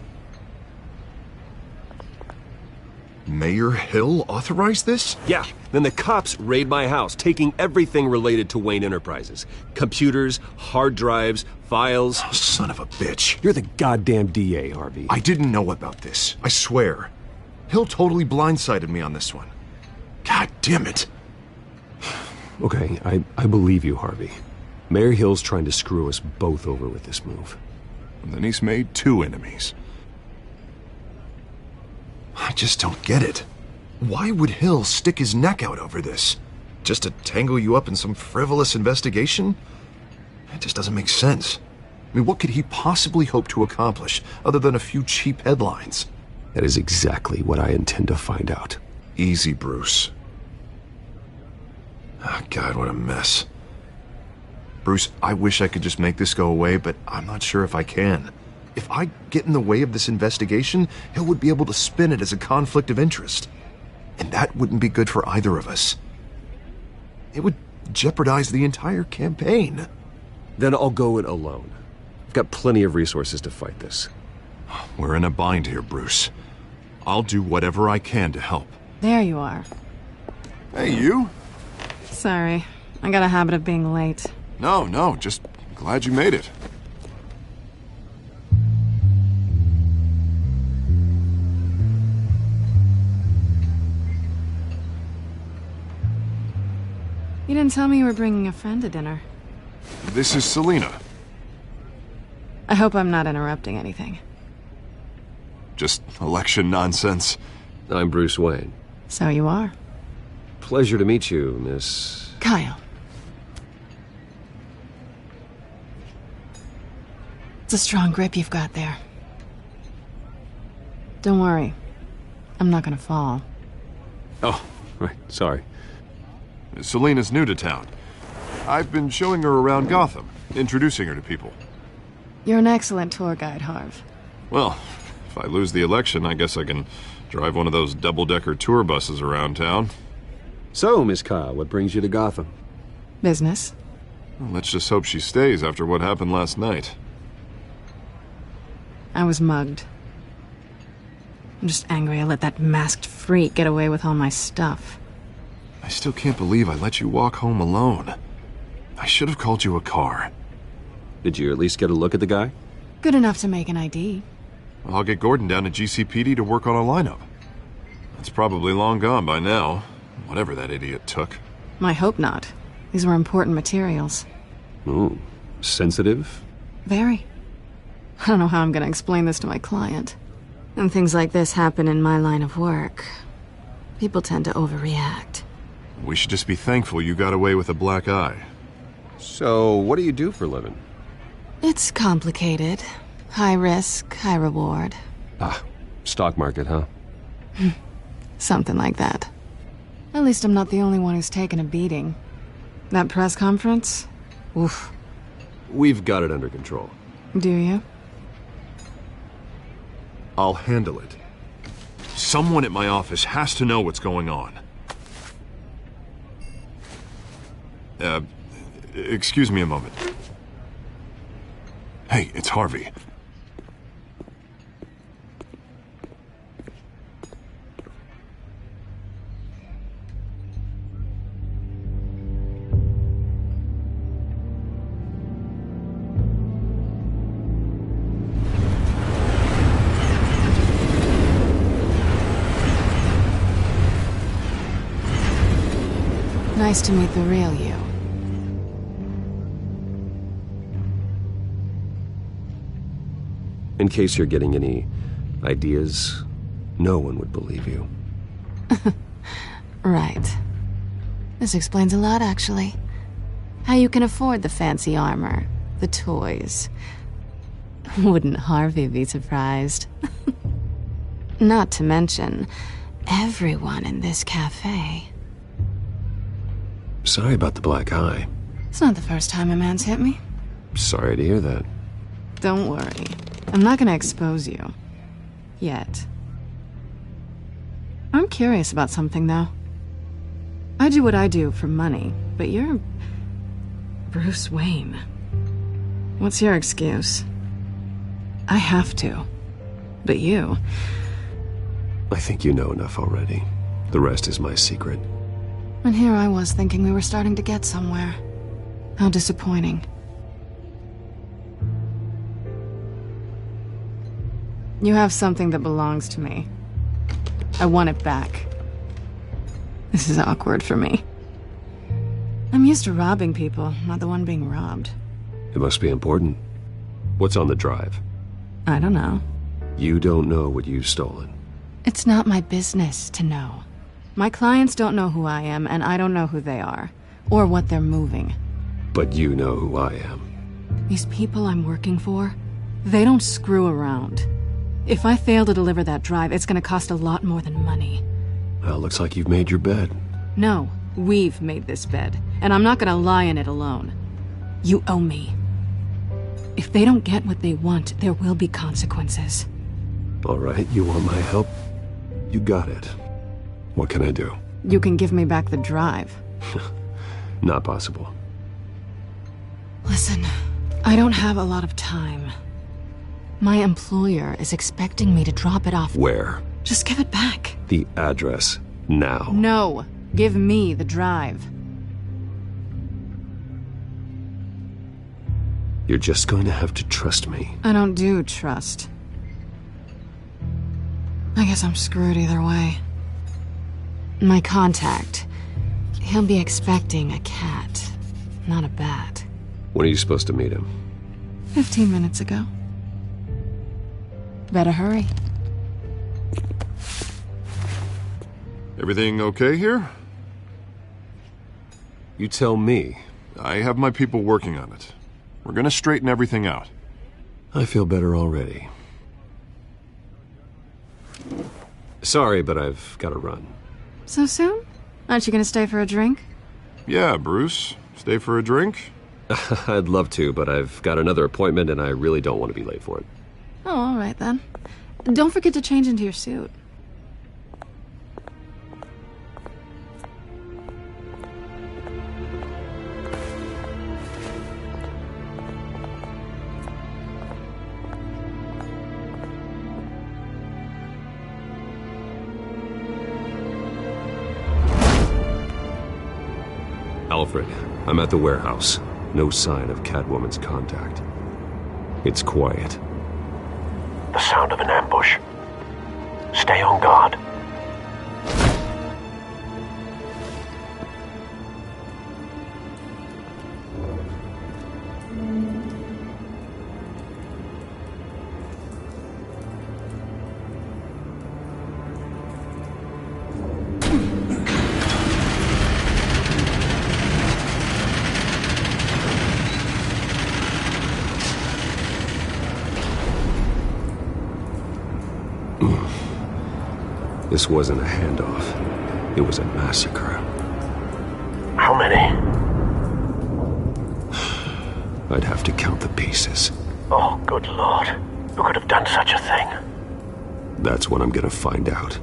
Mayor Hill authorized this? Yeah, then the cops raid my house, taking everything related to Wayne Enterprises. Computers, hard drives, files. Oh, son of a bitch. You're the goddamn DA, Harvey. I didn't know about this, I swear. Hill totally blindsided me on this one. God damn it. Okay, I believe you, Harvey. Mayor Hill's trying to screw us both over with this move. And then he's made two enemies. I just don't get it. Why would Hill stick his neck out over this? Just to tangle you up in some frivolous investigation? It just doesn't make sense. I mean, what could he possibly hope to accomplish other than a few cheap headlines? That is exactly what I intend to find out. Easy, Bruce. Oh, God, what a mess. Bruce, I wish I could just make this go away, but I'm not sure if I can. If I get in the way of this investigation, Hill would be able to spin it as a conflict of interest. And that wouldn't be good for either of us. It would jeopardize the entire campaign. Then I'll go it alone. I've got plenty of resources to fight this. We're in a bind here, Bruce. I'll do whatever I can to help. There you are. Hey, you. Sorry. I got a habit of being late. No, just glad you made it. You didn't tell me you were bringing a friend to dinner. This is Selina. I hope I'm not interrupting anything. Just election nonsense. I'm Bruce Wayne. So you are. Pleasure to meet you, Miss... Kyle. It's a strong grip you've got there. Don't worry. I'm not gonna fall. Oh, right. Sorry. Selina's new to town. I've been showing her around Gotham, introducing her to people. You're an excellent tour guide, Harv. Well, if I lose the election, I guess I can drive one of those double-decker tour buses around town. So, Miss Kyle, what brings you to Gotham? Business. Well, let's just hope she stays after what happened last night. I was mugged. I'm just angry I let that masked freak get away with all my stuff. I still can't believe I let you walk home alone. I should have called you a car. Did you at least get a look at the guy? Good enough to make an ID. I'll get Gordon down to GCPD to work on a lineup. It's probably long gone by now, whatever that idiot took. I hope not. These were important materials. Ooh, sensitive? Very. I don't know how I'm gonna explain this to my client. When things like this happen in my line of work, people tend to overreact. We should just be thankful you got away with a black eye. So, what do you do for a living? It's complicated. High risk, high reward. Ah, stock market, huh? Something like that. At least I'm not the only one who's taken a beating. That press conference? Oof. We've got it under control. Do you? I'll handle it. Someone at my office has to know what's going on. Excuse me a moment. Hey, it's Harvey. Nice to meet the real you. In case you're getting any ideas, no one would believe you. Right. This explains a lot, actually. How you can afford the fancy armor, the toys. Wouldn't Harvey be surprised? Not to mention, everyone in this cafe. Sorry about the black eye. It's not the first time a man's hit me. Sorry to hear that. Don't worry. I'm not gonna expose you. Yet. I'm curious about something, though. I do what I do for money, but you're... Bruce Wayne. What's your excuse? I have to. But you... I think you know enough already. The rest is my secret. And here I was thinking we were starting to get somewhere. How disappointing. You have something that belongs to me. I want it back. This is awkward for me. I'm used to robbing people, not the one being robbed. It must be important. What's on the drive? I don't know. You don't know what you've stolen. It's not my business to know. My clients don't know who I am, and I don't know who they are, or what they're moving. But you know who I am. These people I'm working for, they don't screw around. If I fail to deliver that drive, it's gonna cost a lot more than money. Well, looks like you've made your bed. No, we've made this bed, and I'm not gonna lie in it alone. You owe me. If they don't get what they want, there will be consequences. All right, you want my help? You got it. What can I do? You can give me back the drive. Not possible. Listen, I don't have a lot of time. My employer is expecting me to drop it off. Where? Just give it back. The address, now. No, give me the drive. You're just going to have to trust me. I don't do trust. I guess I'm screwed either way. My contact. He'll be expecting a cat, not a bat. When are you supposed to meet him? 15 minutes ago. Better hurry. Everything okay here? You tell me. I have my people working on it. We're gonna straighten everything out. I feel better already. Sorry, but I've got to run. So soon? Aren't you gonna stay for a drink? Yeah, Bruce. Stay for a drink? I'd love to, but I've got another appointment and I really don't want to be late for it. Oh, all right then. Don't forget to change into your suit. Alfred, I'm at the warehouse. No sign of Catwoman's contact. It's quiet. The sound of an ambush. Stay on guard. This wasn't a handoff. It was a massacre. How many? I'd have to count the pieces. Oh, good Lord. Who could have done such a thing? That's what I'm gonna find out.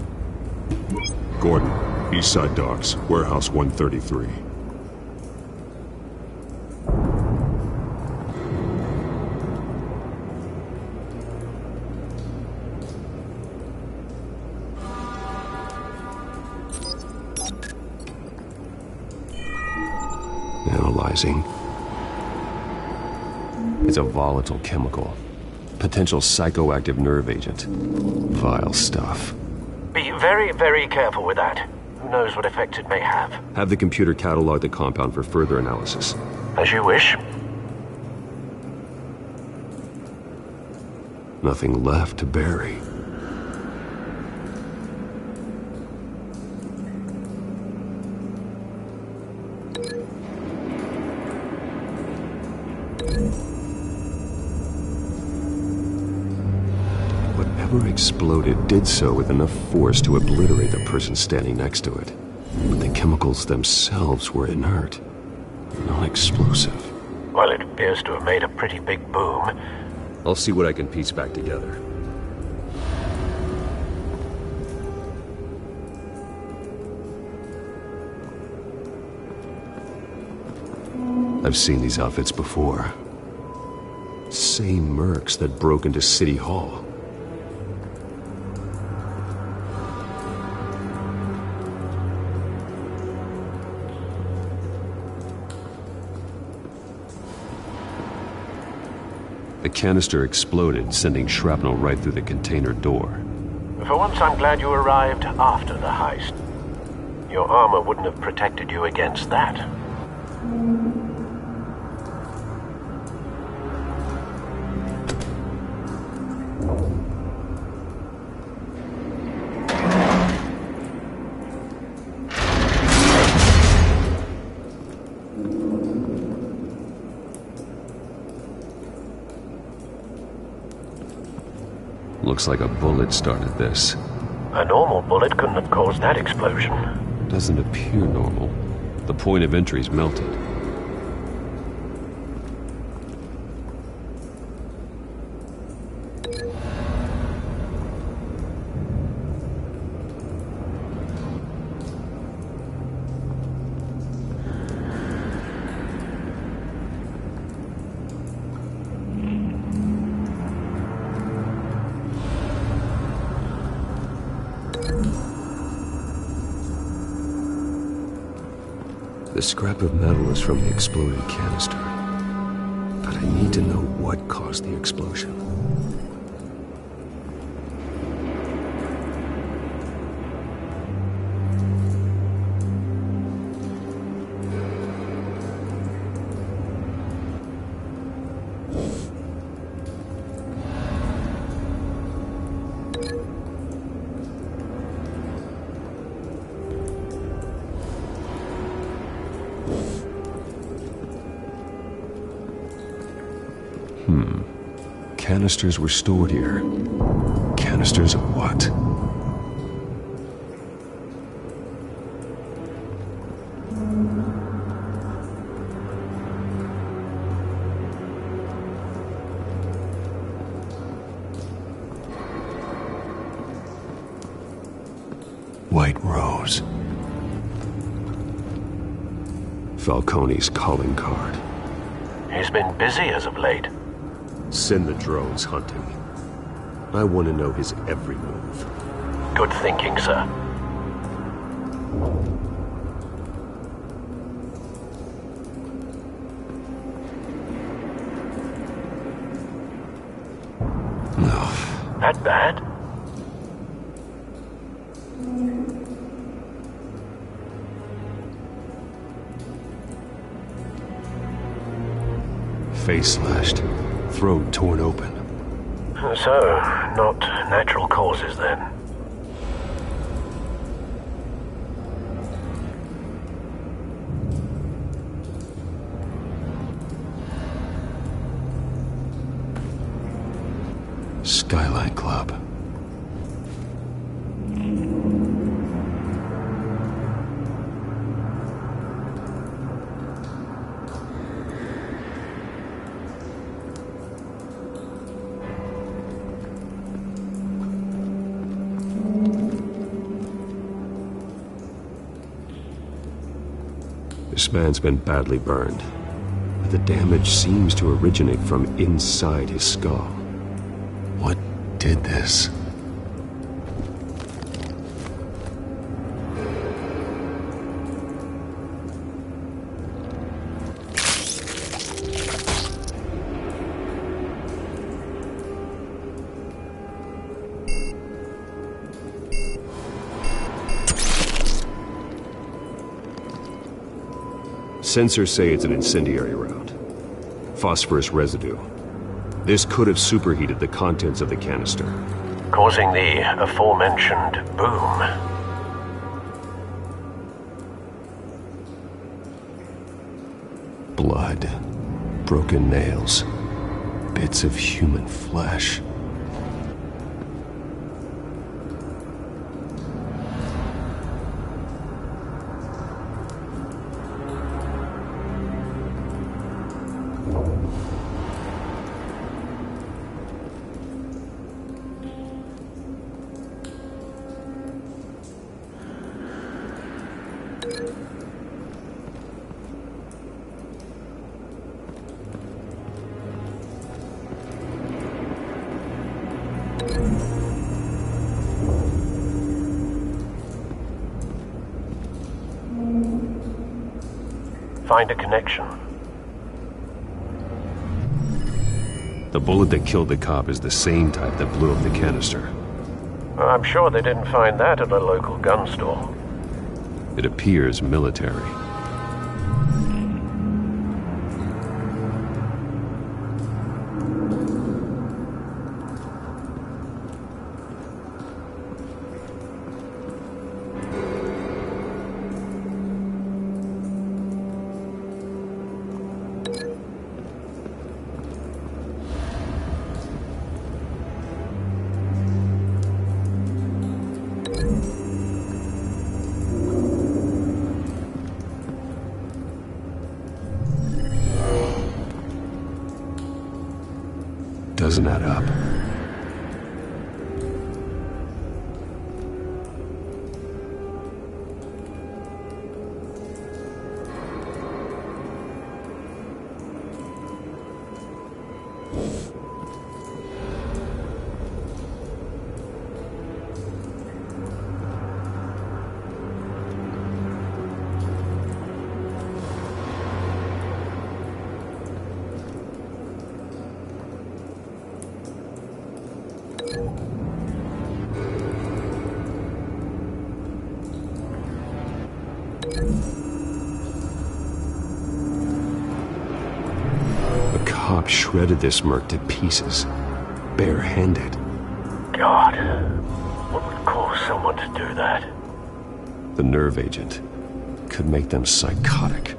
Gordon, Eastside Docks, Warehouse 133. Analyzing. It's a volatile chemical. Potential psychoactive nerve agent. Vile stuff. Be very, very careful with that. Who knows what effect it may have. Have the computer catalog the compound for further analysis. As you wish. Nothing left to bury. Whatever exploded did so with enough force to obliterate the person standing next to it. But the chemicals themselves were inert, non-explosive. Well, it appears to have made a pretty big boom. I'll see what I can piece back together. I've seen these outfits before. Same mercs that broke into City Hall. The canister exploded, sending shrapnel right through the container door. For once, I'm glad you arrived after the heist. Your armor wouldn't have protected you against that. Looks like a bullet started this. A normal bullet couldn't have caused that explosion. Doesn't appear normal. The point of entry's melted. The scrap of metal is from the exploded canister. But I I need to know what caused the explosion. Canisters were stored here. Canisters of what? White Rose. Falcone's calling card. He's been busy as of late. Send the drones hunting. I want to know his every move. Good thinking, sir. No. That bad? Face slashed. Throat torn open. So, not natural causes then. Skyline Club. This man's been badly burned, but the damage seems to originate from inside his skull. What did this? Sensors say it's an incendiary round. Phosphorus residue. This could have superheated the contents of the canister, causing the aforementioned boom. Blood, broken nails, bits of human flesh. Find a connection. The bullet that killed the cop is the same type that blew up the canister. I'm sure they didn't find that at a local gun store. It appears military. Doesn't add up. cop shredded this merc to pieces, barehanded. God, what would cause someone to do that? The nerve agent could make them psychotic.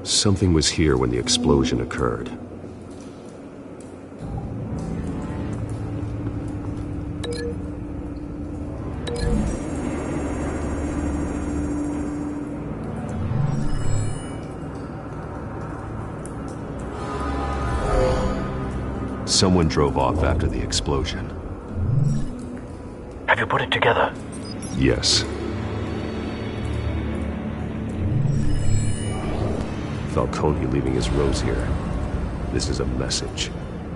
Something was here when the explosion occurred. Someone drove off after the explosion. Have you put it together? Yes. Falcone leaving his rose here. This is a message.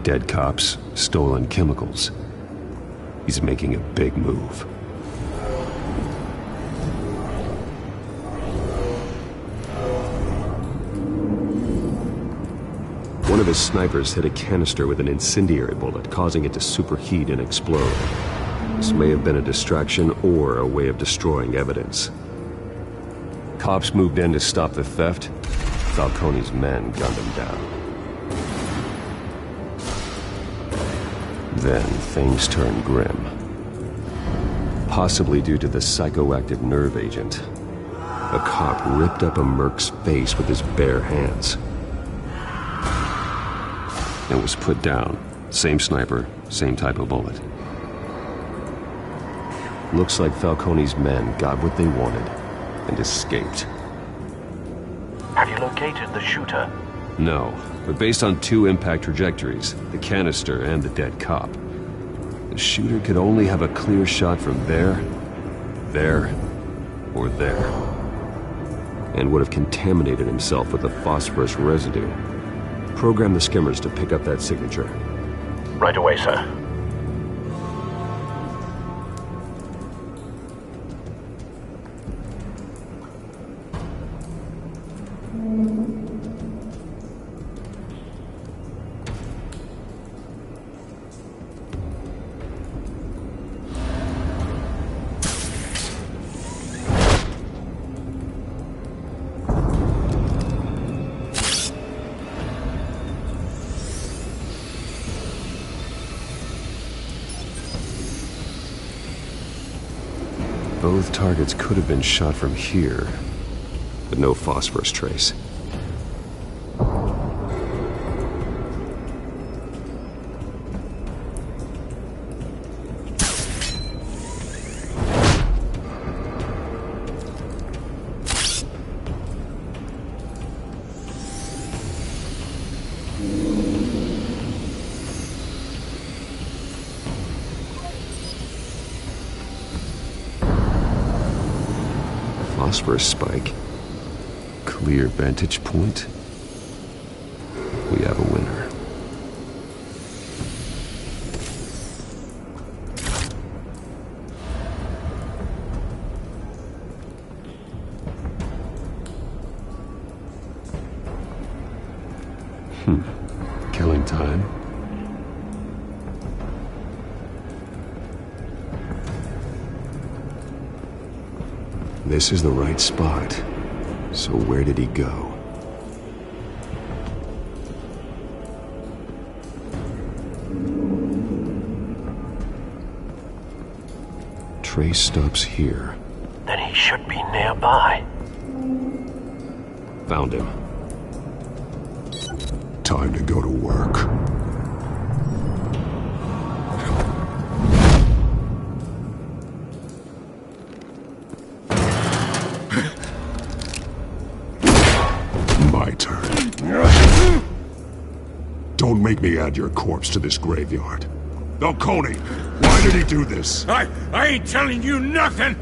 Dead cops, stolen chemicals. He's making a big move. One of his snipers hit a canister with an incendiary bullet, causing it to superheat and explode. This may have been a distraction or a way of destroying evidence. Cops moved in to stop the theft. Falcone's men gunned him down. Then things turned grim. Possibly due to the psychoactive nerve agent. A cop ripped up a merc's face with his bare hands. And was put down. Same sniper, same type of bullet. Looks like Falcone's men got what they wanted and escaped. Have you located the shooter? No, but based on two impact trajectories, the canister and the dead cop, the shooter could only have a clear shot from there, or there, and would have contaminated himself with the phosphorus residue. Program the skimmers to pick up that signature. Right away, sir. Both targets could have been shot from here, but no phosphorus trace. Phosphorus spike. Clear vantage point. We have a winner. Killing time. This is the right spot. So where did he go? Trace stops here. Then he should be nearby. Found him. Time to go to work. My turn. Don't make me add your corpse to this graveyard. Falcone, why did he do this? I ain't telling you nothing!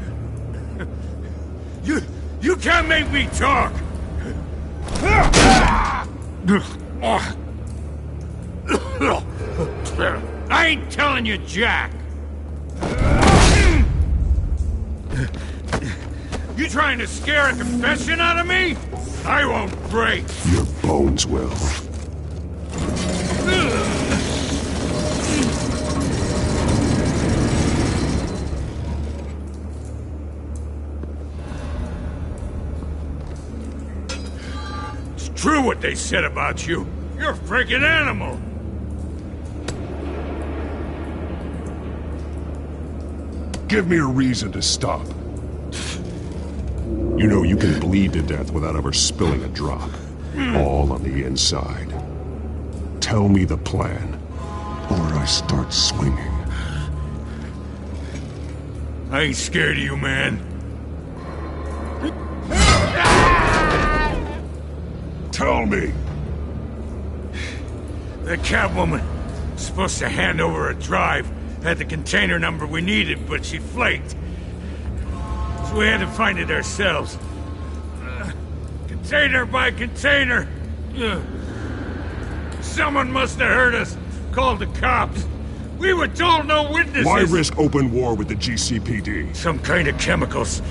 You can't make me talk! I ain't telling you, Jack! You trying to scare a confession out of me? I won't break! Your bones will. It's true what they said about you. You're a freaking animal! Give me a reason to stop. You know you can bleed to death without ever spilling a drop. All on the inside. Tell me the plan, or I start swinging. I ain't scared of you, man. Tell me! The Catwoman was supposed to hand over a drive. Had the container number we needed, but she flaked. So we had to find it ourselves. Container by container. Someone must have heard us. Called the cops. We were told no witnesses. Why risk open war with the GCPD? Some kind of chemicals.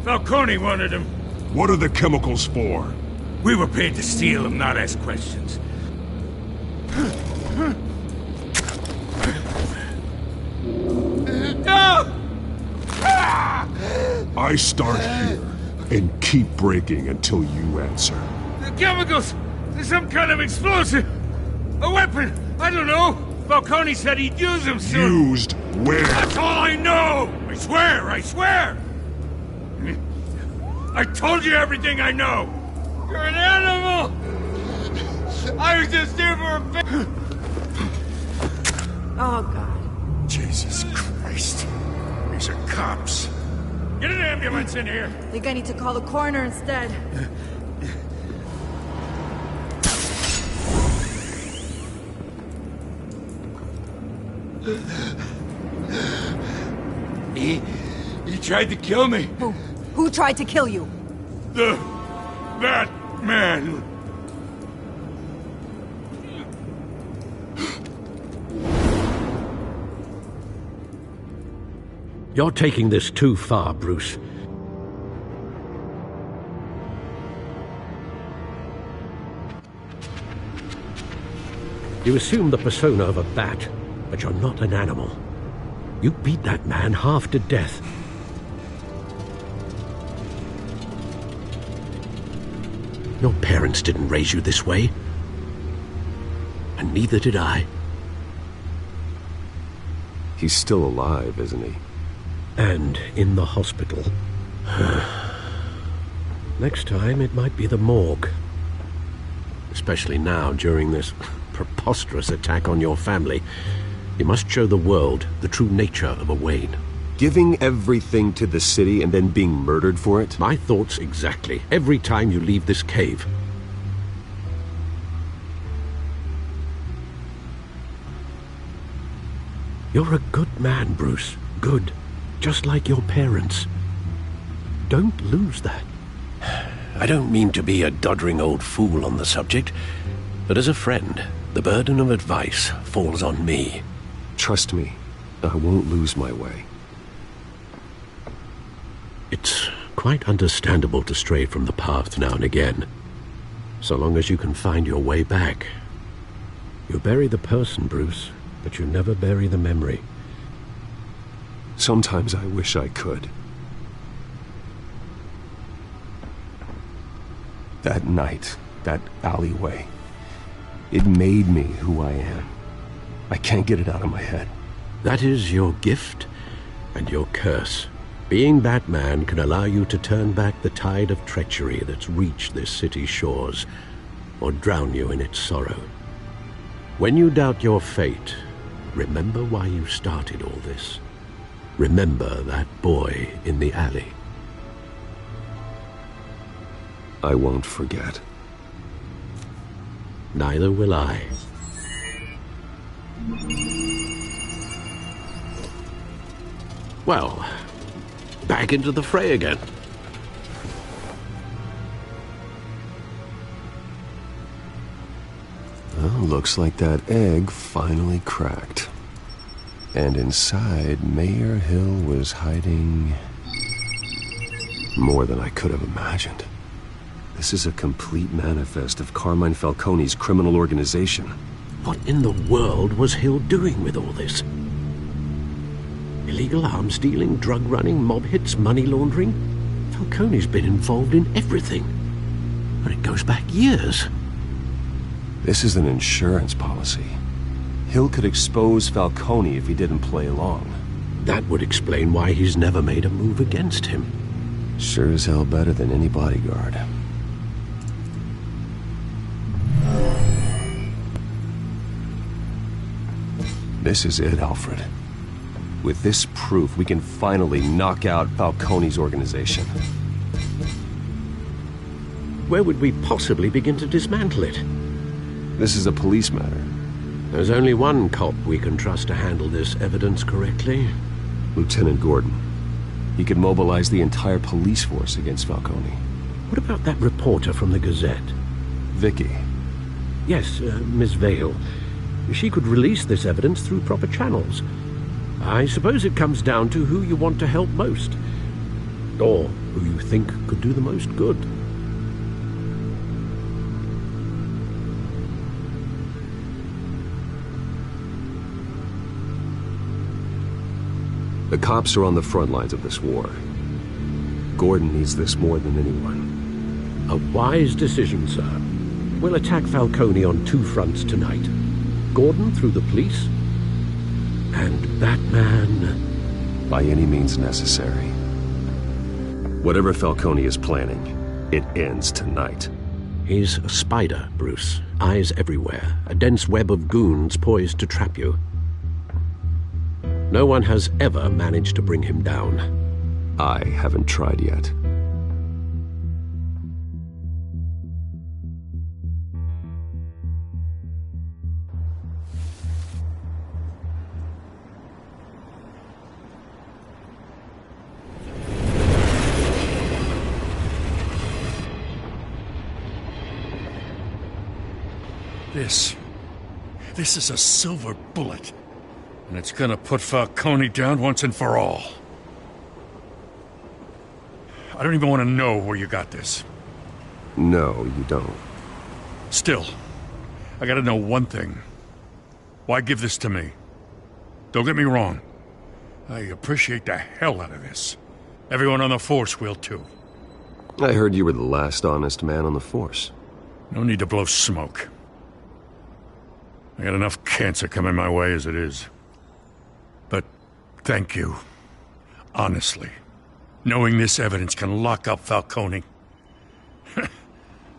Falcone wanted them. What are the chemicals for? We were paid to steal them, not ask questions. No! I start here and keep breaking until you answer. The chemicals! There's some kind of explosive! A weapon! I don't know! Falcone said he'd use them soon! Used where? That's all I know! I swear! I swear! I told you everything I know! You're an animal! I was just here for a bit! Oh, God. Jesus Christ. These are cops. Get an ambulance in here! I think I need to call the coroner instead. He tried to kill me. Who tried to kill you? That man. You're taking this too far, Bruce. You assume the persona of a bat, but you're not an animal. You beat that man half to death. Your parents didn't raise you this way. And neither did I. He's still alive, isn't he? And in the hospital. Next time, it might be the morgue. Especially now, during this preposterous attack on your family. You must show the world the true nature of a Wayne. Giving everything to the city and then being murdered for it? My thoughts exactly. Every time you leave this cave. You're a good man, Bruce. Good. Just like your parents. Don't lose that. I don't mean to be a doddering old fool on the subject, but as a friend, the burden of advice falls on me. Trust me, I won't lose my way. It's quite understandable to stray from the path now and again. So long as you can find your way back. You bury the person, Bruce, but you never bury the memory. Sometimes I wish I could. That night, that alleyway, it made me who I am. I can't get it out of my head. That is your gift and your curse. Being Batman can allow you to turn back the tide of treachery that's reached this city's shores, or drown you in its sorrow. When you doubt your fate, remember why you started all this. Remember that boy in the alley. I won't forget. Neither will I. Well, back into the fray again. Well, looks like that egg finally cracked. And inside, Mayor Hill was hiding more than I could have imagined. This is a complete manifest of Carmine Falcone's criminal organization. What in the world was Hill doing with all this? Illegal arms dealing, drug running, mob hits, money laundering? Falcone's been involved in everything. And it goes back years. This is an insurance policy. Hill could expose Falcone if he didn't play along. That would explain why he's never made a move against him. Sure as hell better than any bodyguard. This is it, Alfred. With this proof, we can finally knock out Falcone's organization. Where would we possibly begin to dismantle it? This is a police matter. There's only one cop we can trust to handle this evidence correctly. Lieutenant Gordon. He could mobilize the entire police force against Falcone. What about that reporter from the Gazette? Vicky. Yes, Miss Vale. She could release this evidence through proper channels. I suppose it comes down to who you want to help most. Or who you think could do the most good. The cops are on the front lines of this war. Gordon needs this more than anyone. A wise decision, sir. We'll attack Falcone on two fronts tonight. Gordon through the police, and Batman... by any means necessary. Whatever Falcone is planning, it ends tonight. He's a spider, Bruce. Eyes everywhere. A dense web of goons poised to trap you. No one has ever managed to bring him down. I haven't tried yet. This is a silver bullet. And it's gonna put Falcone down once and for all. I don't even want to know where you got this. No, you don't. Still, I gotta know one thing. Why give this to me? Don't get me wrong. I appreciate the hell out of this. Everyone on the force will too. I heard you were the last honest man on the force. No need to blow smoke. I got enough cancer coming my way as it is. But thank you. Honestly. Knowing this evidence can lock up Falcone.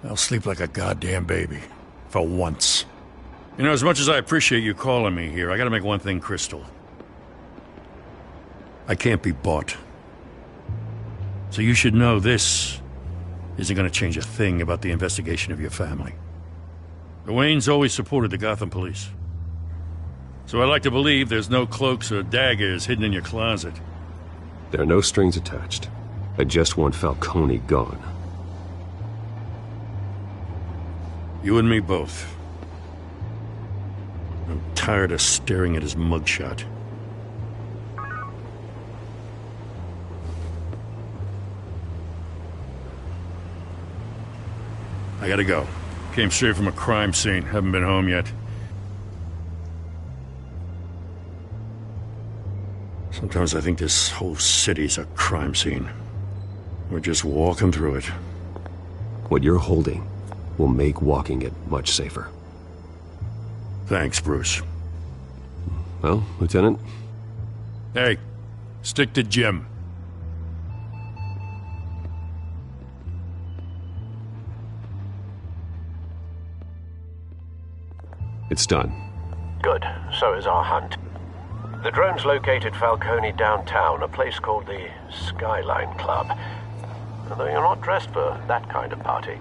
I'll sleep like a goddamn baby. For once. You know, as much as I appreciate you calling me here, I gotta make one thing crystal. I can't be bought. So you should know this isn't gonna change a thing about the investigation of your family. The Waynes always supported the Gotham police. So I like to believe there's no cloaks or daggers hidden in your closet. There are no strings attached. I just want Falcone gone. You and me both. I'm tired of staring at his mugshot. I gotta go. Came straight from a crime scene. Haven't been home yet. Sometimes I think this whole city's a crime scene. We're just walking through it. What you're holding will make walking it much safer. Thanks, Bruce. Well, Lieutenant? Hey, stick to Jim. It's done. Good. So is our hunt. The drones located Falcone downtown, a place called the Skyline Club. Although you're not dressed for that kind of party.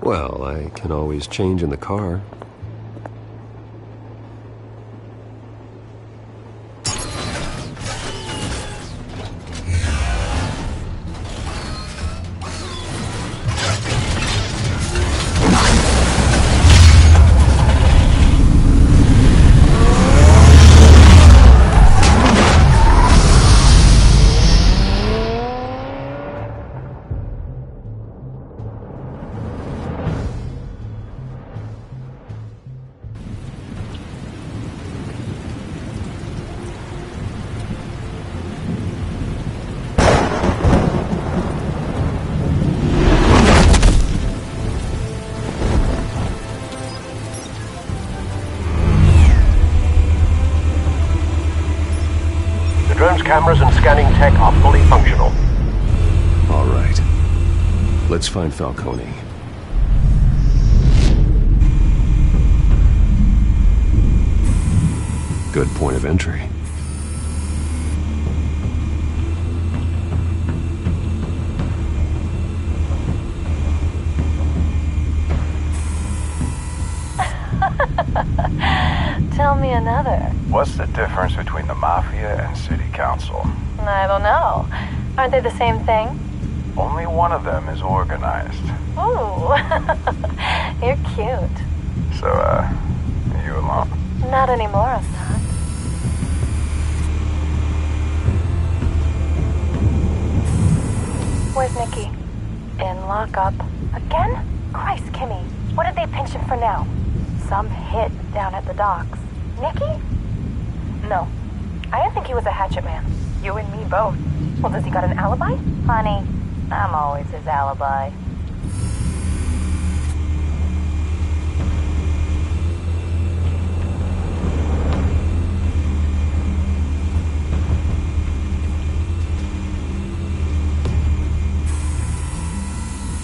Well, I can always change in the car. Cameras and scanning tech are fully functional. All right. Let's find Falcone. Good point of entry. Tell me another. What's the difference between the Mafia and City Council? I don't know. Aren't they the same thing? Only one of them is organized. Ooh. You're cute. So, are you alone? Not anymore, Assad. Where's Nikki? In lockup. Again? Christ, Kimmy. What did they pinch him for now? Some hit down at the docks. Nikki? No. I didn't think he was a hatchet man. You and me both. Well, does he got an alibi? Honey, I'm always his alibi.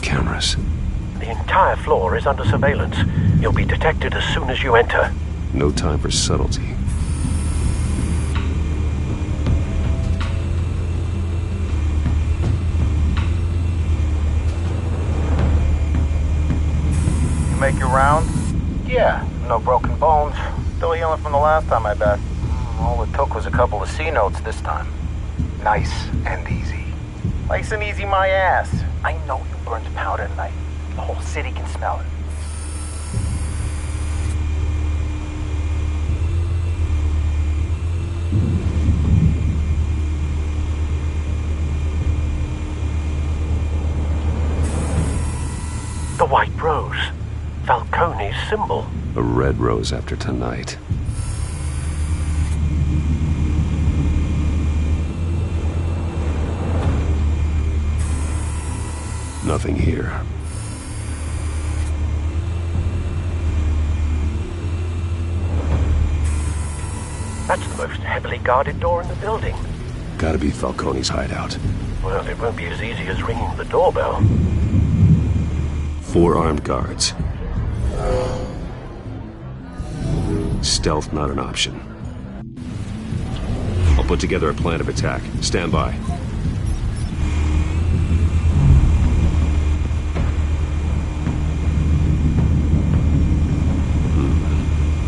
Cameras. The entire floor is under surveillance. You'll be detected as soon as you enter. No time for subtlety. You make your round? Yeah, no broken bones. Still healing from the last time, I bet. All it took was a couple of C notes this time. Nice and easy. Nice and easy my ass. I know you burned powder tonight. The whole city can smell it. The white rose. Falcone's symbol. A red rose after tonight. Nothing here. That's the most heavily guarded door in the building. Gotta be Falcone's hideout. Well, it won't be as easy as ringing the doorbell. 4 armed guards. Stealth not an option. I'll put together a plan of attack. Stand by.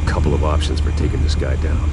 Couple of options for taking this guy down.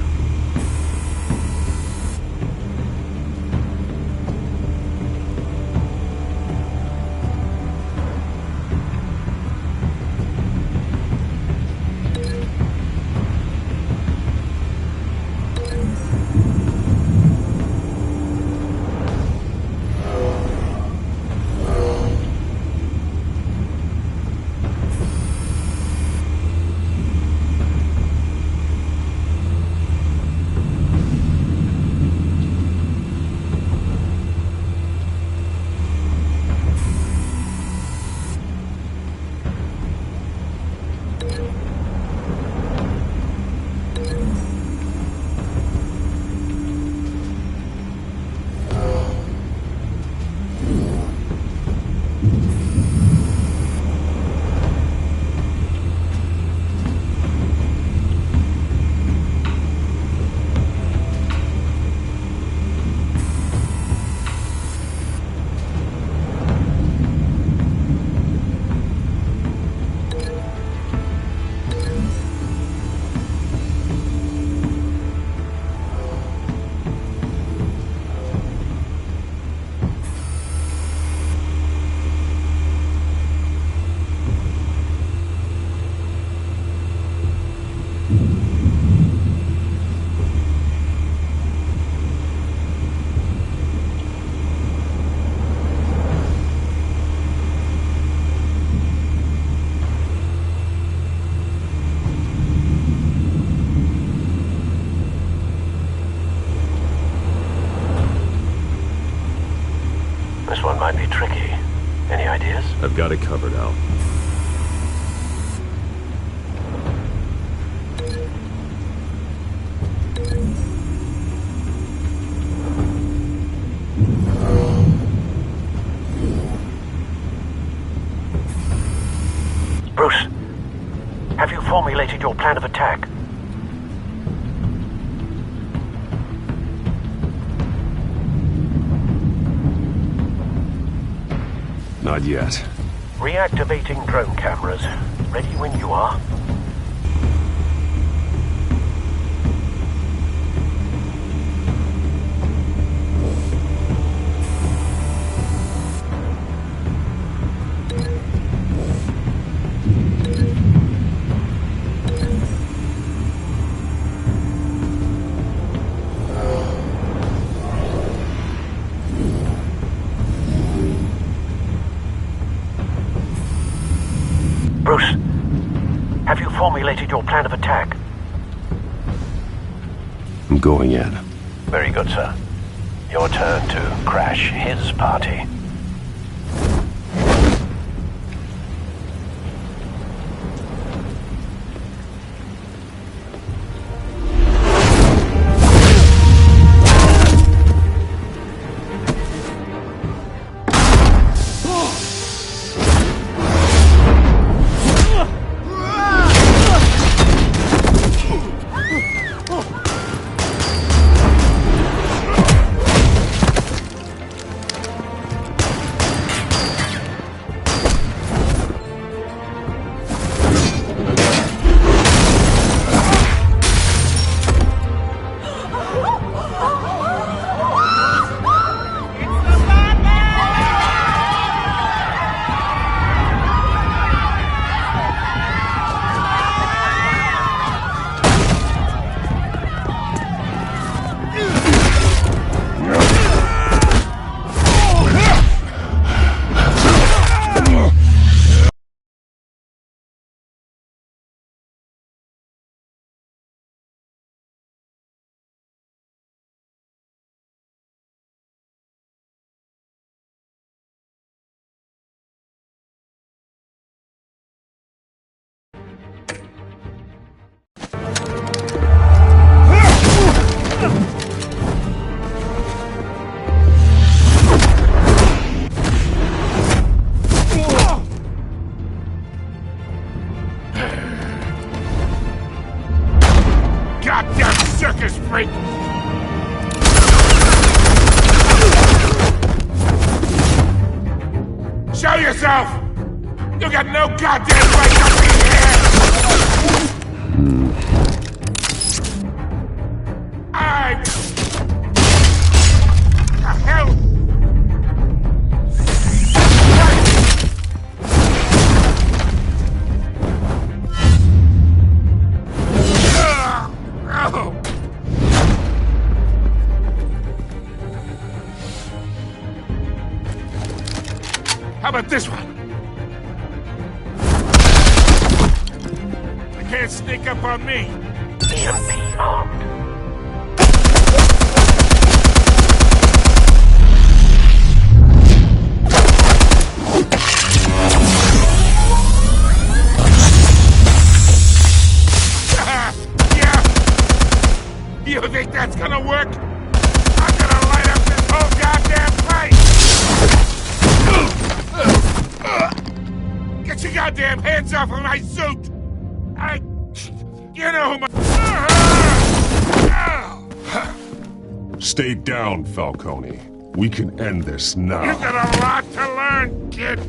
got it covered, Al. Bruce, have you formulated your plan of attack? Not yet. Reactivating drone cameras. Ready when you are. Bruce, have you formulated your plan of attack? I'm going in. Very good, sir. Your turn to crash his party. Goddamn circus freak! Show yourself! You got no goddamn right to be here! The hell? How about this one? They can't sneak up on me. EMP armed. Yeah. You think that's gonna work? I'm gonna light up this whole goddamn place! Get your goddamn hands off of my suit! You know who my... Stay down, Falcone. We can end this now. You got a lot to learn, kid.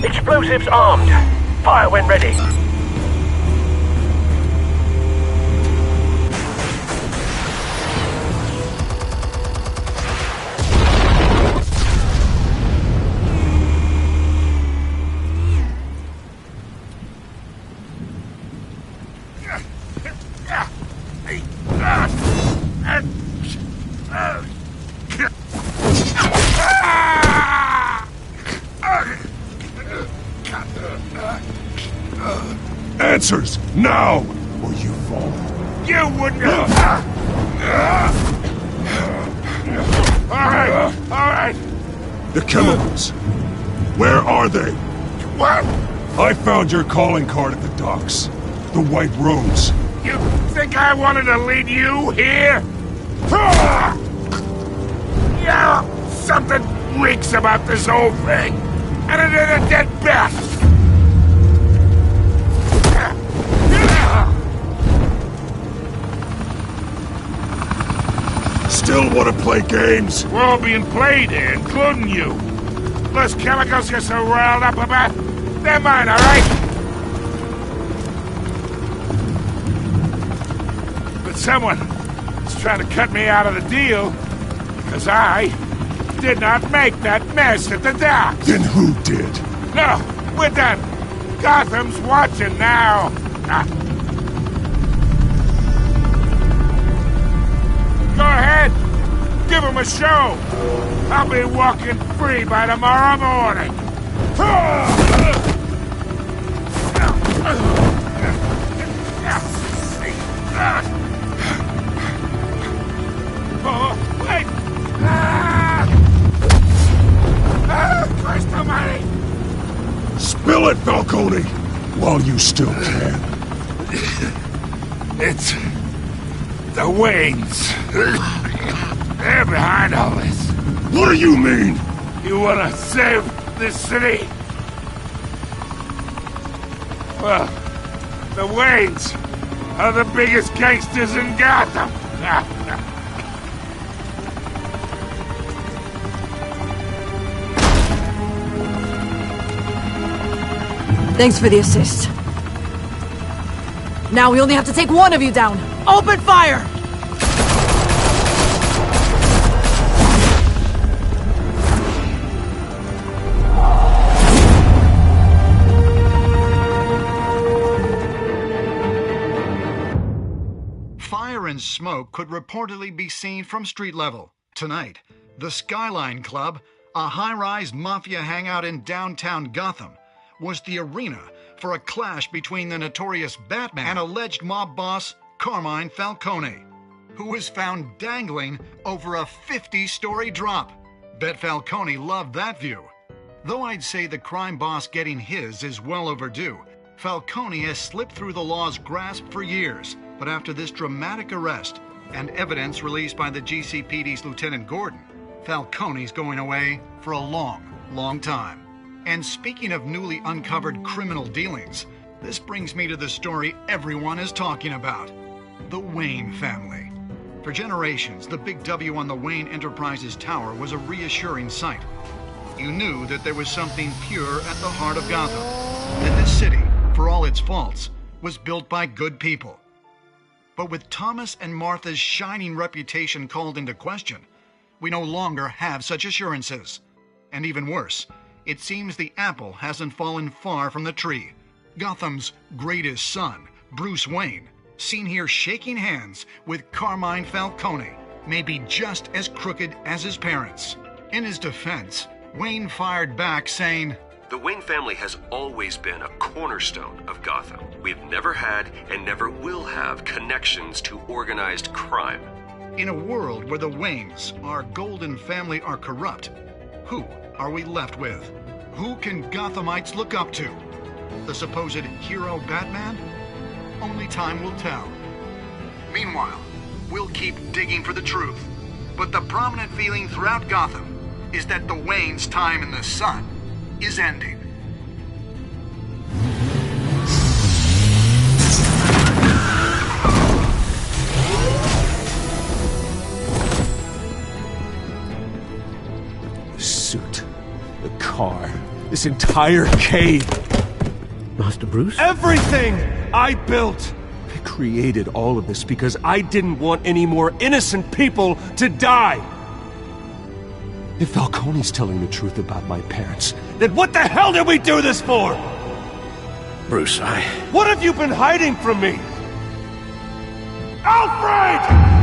Explosives armed. Fire when ready. answers, now, or you fall. You wouldn't Alright. The chemicals. Where are they? What? I found your calling card at the docks. The White Rose. You think I wanted to lead you here? Yeah, something reeks about this whole thing. And it is a dead bat. Still want to play games? We're all being played here, including you. Those chemicals you're so riled up about, they're mine, all right? But someone is trying to cut me out of the deal because I did not make that mess at the docks. Then who did? No, we're done. Gotham's watching now. Go ahead. Give him a show. I'll be walking free by tomorrow morning. Oh, wait! Christ almighty! Spill it, Falcone! While you still can. It's the Waynes. They're behind all this. What do you mean? You want to save this city? Well, the Waynes are the biggest gangsters in Gotham. Thanks for the assist. Now we only have to take one of you down. Open fire! Fire and smoke could reportedly be seen from street level. Tonight, the Skyline Club, a high-rise mafia hangout in downtown Gotham, was the arena for a clash between the notorious Batman and alleged mob boss Carmine Falcone, who was found dangling over a 50-story drop. Bet Falcone loved that view. Though I'd say the crime boss getting his is well overdue, Falcone has slipped through the law's grasp for years. But after this dramatic arrest and evidence released by the GCPD's Lieutenant Gordon, Falcone's going away for a long time. And speaking of newly uncovered criminal dealings, this brings me to the story everyone is talking about. The Wayne family. For generations, the big W on the Wayne Enterprises Tower was a reassuring sight. You knew that there was something pure at the heart of Gotham. That this city, for all its faults, was built by good people. But with Thomas and Martha's shining reputation called into question, we no longer have such assurances. And even worse, it seems the apple hasn't fallen far from the tree. Gotham's greatest son, Bruce Wayne, seen here shaking hands with Carmine Falcone, may be just as crooked as his parents. In his defense, Wayne fired back saying, "The Wayne family has always been a cornerstone of Gotham. We've never had and never will have connections to organized crime." In a world where the Waynes, our golden family, are corrupt, who are we left with? Who can Gothamites look up to? The supposed hero Batman? Only time will tell. Meanwhile, we'll keep digging for the truth. But the prominent feeling throughout Gotham is that the Waynes' time in the sun is ending. The suit, the car, this entire cave. Master Bruce? Everything I built! I created all of this because I didn't want any more innocent people to die! If Falcone's telling the truth about my parents, then what the hell did we do this for? Bruce, What have you been hiding from me? Alfred!